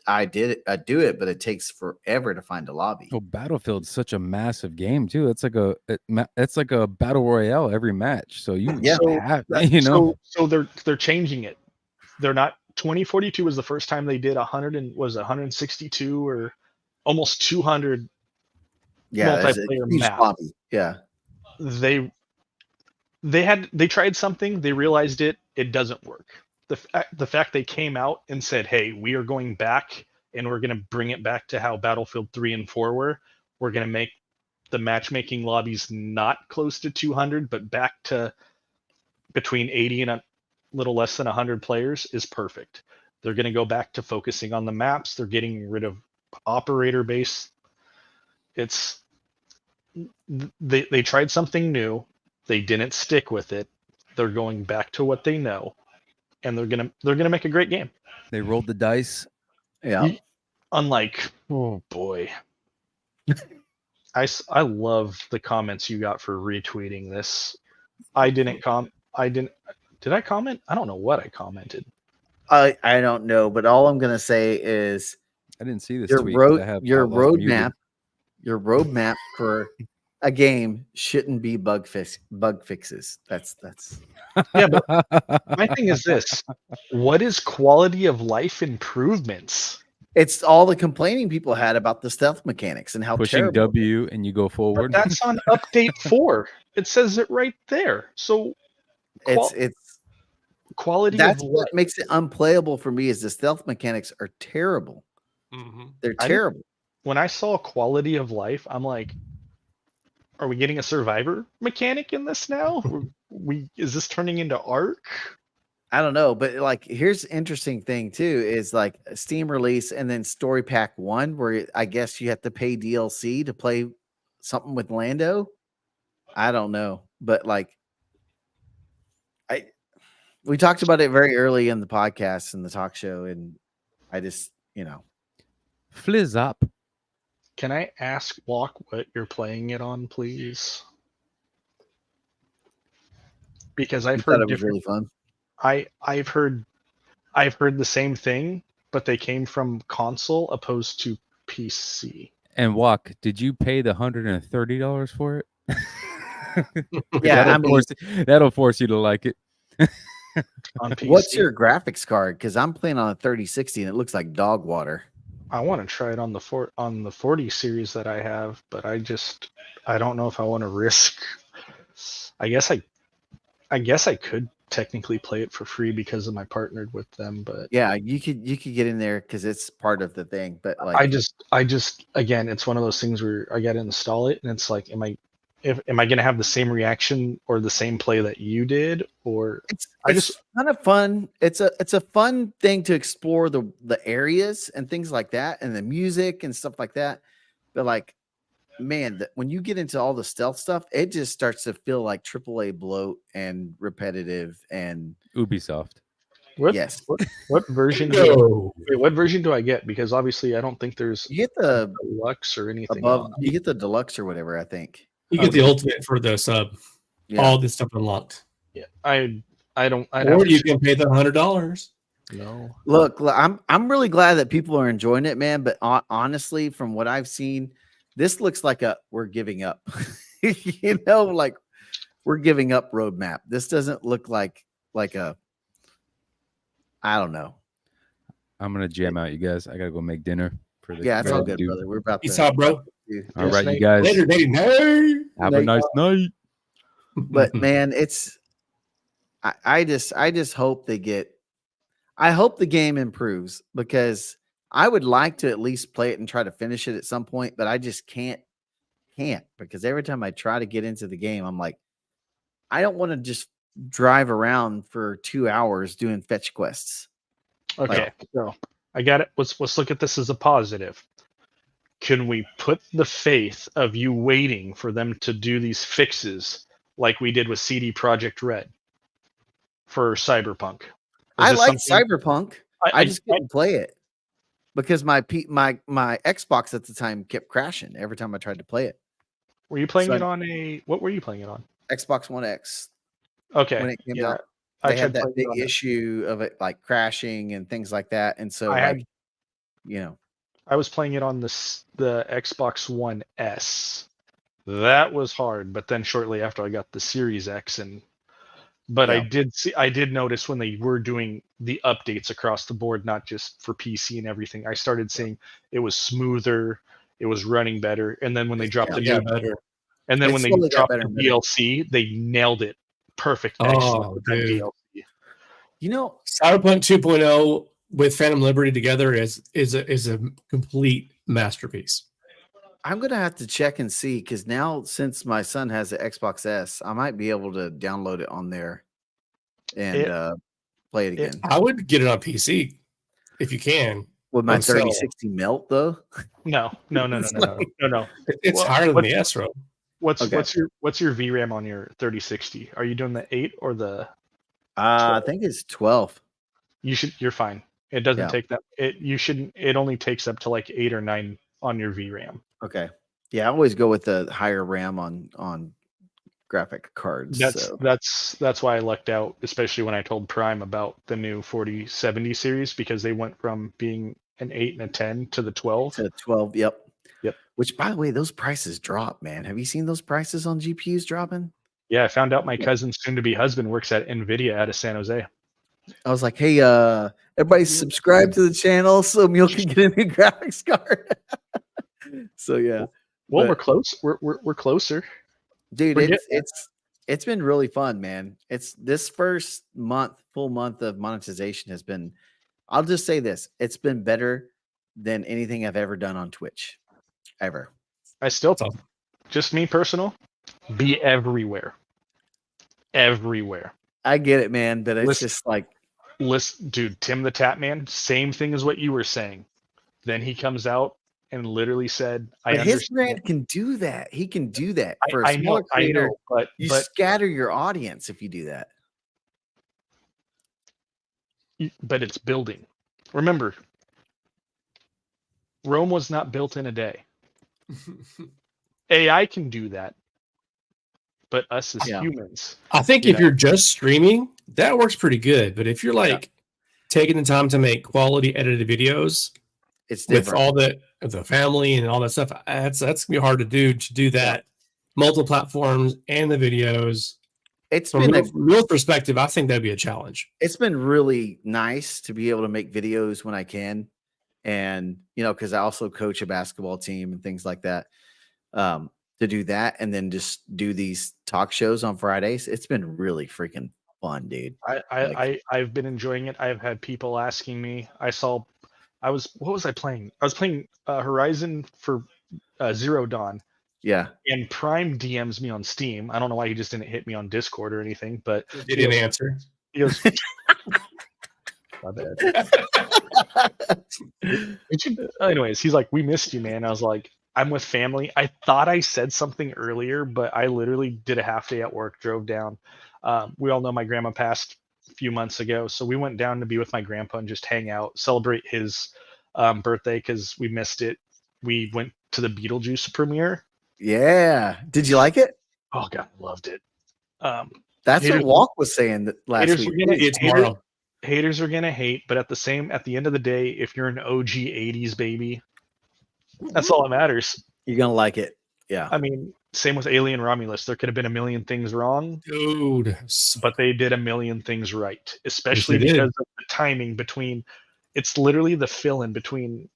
I do it, but it takes forever to find a lobby. Oh, Battlefield's such a massive game too. It's like a battle royale every match. So so they're changing it. They're not. 2042 was the first time they did 162 or almost 200 multiplayer maps. Lobby. Yeah, they tried something. They realized it doesn't work. The fact they came out and said, hey, we are going back and we're going to bring it back to how Battlefield 3 and 4 were. We're going to make the matchmaking lobbies not close to 200, but back to between 80 and a little less than 100 players is perfect. They're going to go back to focusing on the maps. They're getting rid of operator base. They tried something new. They didn't stick with it. They're going back to what they know. And they're gonna make a great game. They rolled the dice. Yeah. Unlike, oh boy, I love the comments you got for retweeting this. Did I comment? I don't know what I commented. I don't know, but all I'm gonna say is I didn't see this. Your roadmap for a game shouldn't be bug fixes. That's yeah, but my thing is this: what is quality of life improvements? It's all the complaining people had about the stealth mechanics and how Pushing terrible. W and you go But forward. that's on update 4. It says it right there. So It's quality that's of what life. makes it unplayable for me is the stealth mechanics are terrible. They're I didn't- terrible. When I saw quality of life, I'm like, are we getting a survivor mechanic in this now? Is this turning into Ark? I don't know, but like here's the interesting thing too is like a Steam release and then Story Pack 1 where I guess you have to pay DLC to play something with Lando. I don't know, but like we talked about it very early in the podcast and the talk show, and I just Flizz up. Can I ask Walk what you're playing it on, please? Because I I've thought heard it was really fun. I've heard the same thing, but they came from console opposed to PC. And Walk, did you pay the $130 for it? Yeah, that'll force you to like it. On PC. What's your graphics card? Because I'm playing on a 3060 and it looks like dog water. I want to try it on the 40 series that I have, but I don't know if I want to risk. I guess I could technically play it for free because of my partnered with them, but Yeah, you could get in there because it's part of the thing. But like, I just again, it's one of those things where I got to install it, and it's like, am I going to have the same reaction or the same play that you did, or it's kind of fun. It's a fun thing to explore the areas and things like that, and the music and stuff like that. But like, man, when you get into all the stealth stuff, it just starts to feel like AAA bloat and repetitive. And Ubisoft. yes, what version? What version do I get? Because obviously, I don't think there's you get the deluxe or anything above. You get the deluxe or whatever. I think You get the ultimate for the sub. Yeah. All this stuff unlocked. Yeah, I don't. Or you can pay the $100. No. Look, I'm really glad that people are enjoying it, man. But honestly, from what I've seen, this looks like we're giving up. Like we're giving up roadmap. This doesn't look like a. I don't know. I'm gonna jam out, you guys. I gotta go make dinner for the. Yeah, it's all good, brother. We're about Peace to. out, bro. All right, you guys. Later, Daddy. No. Have a nice night. But man, it's. I just hope they get. I hope the game improves because I would like to at least play it and try to finish it at some point, but I just can't because every time I try to get into the game, I'm like, I don't want to just drive around for 2 hours doing fetch quests. Okay, so I got it. Let's look at this as a positive. Can we put the faith of you waiting for them to do these fixes like we did with CD Projekt Red for Cyberpunk? I like Cyberpunk. I just couldn't play it because my Xbox at the time kept crashing every time I tried to play it. Were you playing it on what were you playing it on? Xbox One X. Okay. When it came out, I they had that big playing it issue of it like crashing and things like that. And so I was playing it on the Xbox One S. That was hard, but then shortly after I got the Series X But I did notice when they were doing the updates across the board, not just for PC and everything, I started seeing it was smoother, it was running better, and then when they dropped when they dropped the DLC, they nailed it. Perfect. Excellent DLC. Cyberpunk 2.0 with Phantom Liberty together is a complete masterpiece. I'm gonna have to check and see because now since my son has the Xbox S, I might be able to download it on there and play it again. I would get it on PC if you can. Would my 3060 melt though? No. It's higher than the S, bro. What's your VRAM on your 3060? Are you doing the 8 or the? I think it's 12. You're fine. It doesn't take that. It only takes up to like 8 or 9 on your VRAM. Okay. Yeah, I always go with the higher RAM on graphic cards. That's why I lucked out, especially when I told Prime about the new 4070 series because they went from being an 8 and a 10 to the 12. To 12, yep. Yep. Which, by the way, those prices drop, man. Have you seen those prices on GPUs dropping? Yeah, I found out my cousin's soon-to-be husband works at NVIDIA out of San Jose. I was like, hey, Everybody subscribe to the channel so Mule can get a new graphics card. So yeah. Well, But- we're close. We're closer. Dude, We're it's been really fun, man. It's this first full month of monetization has been, I'll just say this, it's been better than anything I've ever done on Twitch. Ever. I still, That's awesome. just me personal, be everywhere. Everywhere. I get it, man, but it's Listen. just like, Listen, dude, Tim the Tap Man, same thing as what you were saying. Then he comes out and literally said, I but his understand. brand can do that. He can do that for a I smaller know, creator. but You scatter your audience if you do that. it's building. Remember, Rome was not built in a day. AI can do that, but us as Yeah. humans. I think You if know. you're just streaming, that works pretty good. But if you're like taking the time to make quality edited videos It's with different. all the family and all that stuff, that's gonna be hard to do that. Multiple platforms and the videos. It's From been a real perspective, I think that'd be a challenge. it's been really nice to be able to make videos when I can. And, because I also coach a basketball team and things like that, to do that and then just do these talk shows on Fridays. It's been really freaking fun, dude. I've been enjoying it. I've had people asking me. What was I playing? I was playing Horizon for Zero Dawn, Yeah. and Prime DMs me on Steam. I don't know why he just didn't hit me on Discord or anything, but They didn't answer. he goes, my bad. Anyways, he's like, we missed you, man. I was like, I'm with family. I thought I said something earlier, but I literally did a half day at work, drove down. We all know my grandma passed a few months ago, so we went down to be with my grandpa and just hang out, celebrate his birthday because we missed it. We went to the Beetlejuice premiere. Yeah. Did you like it? Oh God, loved it. That's Haters- what Walk was saying last haters week. were gonna- See you tomorrow. Haters are gonna hate, but at the end of the day, if you're an OG 80s baby, that's all that matters. You're gonna like it. Yeah. I mean, same with Alien Romulus. There could have been a million things wrong, Dude. but they did a million things right, especially they did. because of the timing between. It's literally the fill-in between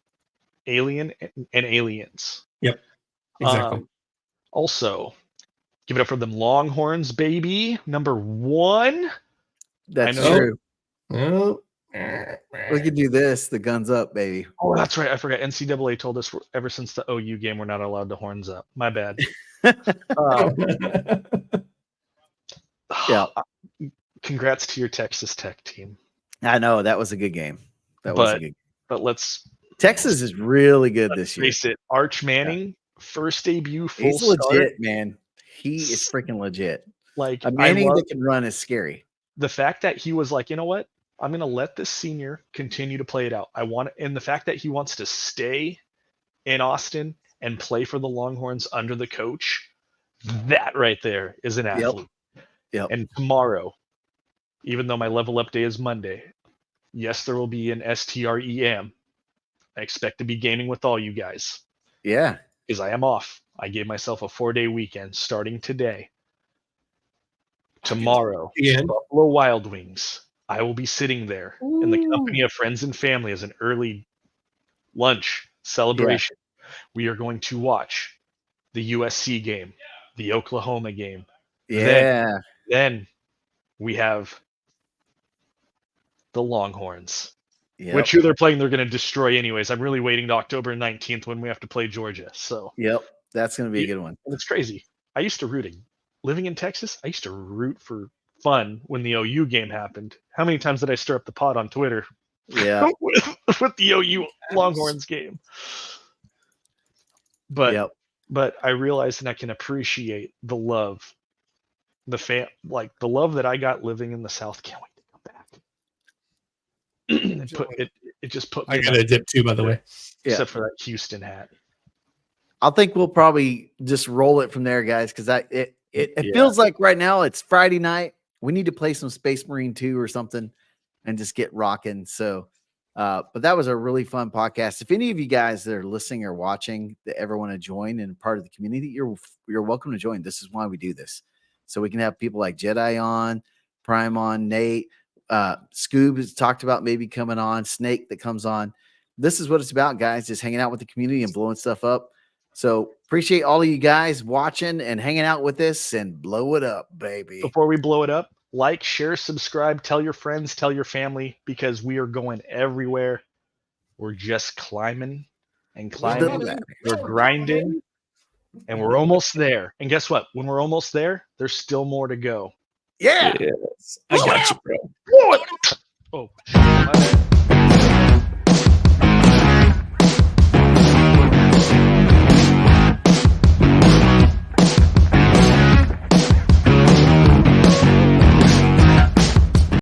Alien and Aliens. Exactly. Also, give it up for them Longhorns, baby. Number 1. That's I know. true. Oh. We could do this. The guns up, baby. Oh, that's right. I forgot. NCAA told us ever since the OU game, we're not allowed to horns up. My bad. Yeah. Congrats to your Texas Tech team. I know that was a good game. That was a good. But let's Texas is really good this year. face it. Arch Manning, first debut, full He's legit, start. man. He is freaking legit. Like, A Manning I love that can run is scary. the fact that he was like, you know what? I'm going to let this senior continue to play it out. And the fact that he wants to stay in Austin and play for the Longhorns under the coach, that right there is an athlete. Yep. And tomorrow, even though my level up day is Monday, yes, there will be an STREM. I expect to be gaming with all you guys Yeah. because I am off. I gave myself a 4-day weekend starting today. Tomorrow, Again. Buffalo Wild Wings. I will be sitting there in the company of friends and family as an early lunch celebration. We are going to watch the USC game, the Oklahoma game. Yeah. Then we have the Longhorns, Yep. which who they're playing, they're going to destroy anyways. I'm really waiting to October 19th when we have to play Georgia. So Yep. That's going to be a good one. and it's crazy. I used to living in Texas. I used to root for fun when the OU game happened. How many times did I stir up the pot on Twitter Yeah. with the OU Longhorns game? But Yep. but I realized and I can appreciate the love, the love that I got living in the South. Can't wait to come back. It just put me I got a dip too, by the way. Yeah. except for that Houston hat. I think we'll probably just roll it from there, guys, because it Yeah. feels like right now it's Friday night. We need to play some Space Marine 2 or something and just get rocking. So, but that was a really fun podcast. If any of you guys that are listening or watching that ever want to join and part of the community, you're welcome to join. This is why we do this. So we can have people like Jedi on, Prime on, Nate, Scoob has talked about maybe coming on, Snake that comes on. This is what it's about, guys, just hanging out with the community and blowing stuff up. So appreciate all of you guys watching and hanging out with us, and blow it up, baby. Before we blow it up, like, share, subscribe, tell your friends, tell your family, because we are going everywhere. We're just climbing and climbing. We're grinding, and we're almost there. And guess what? When we're almost there, there's still more to go. Yeah. Yes. I got you, bro. Oh, my bad.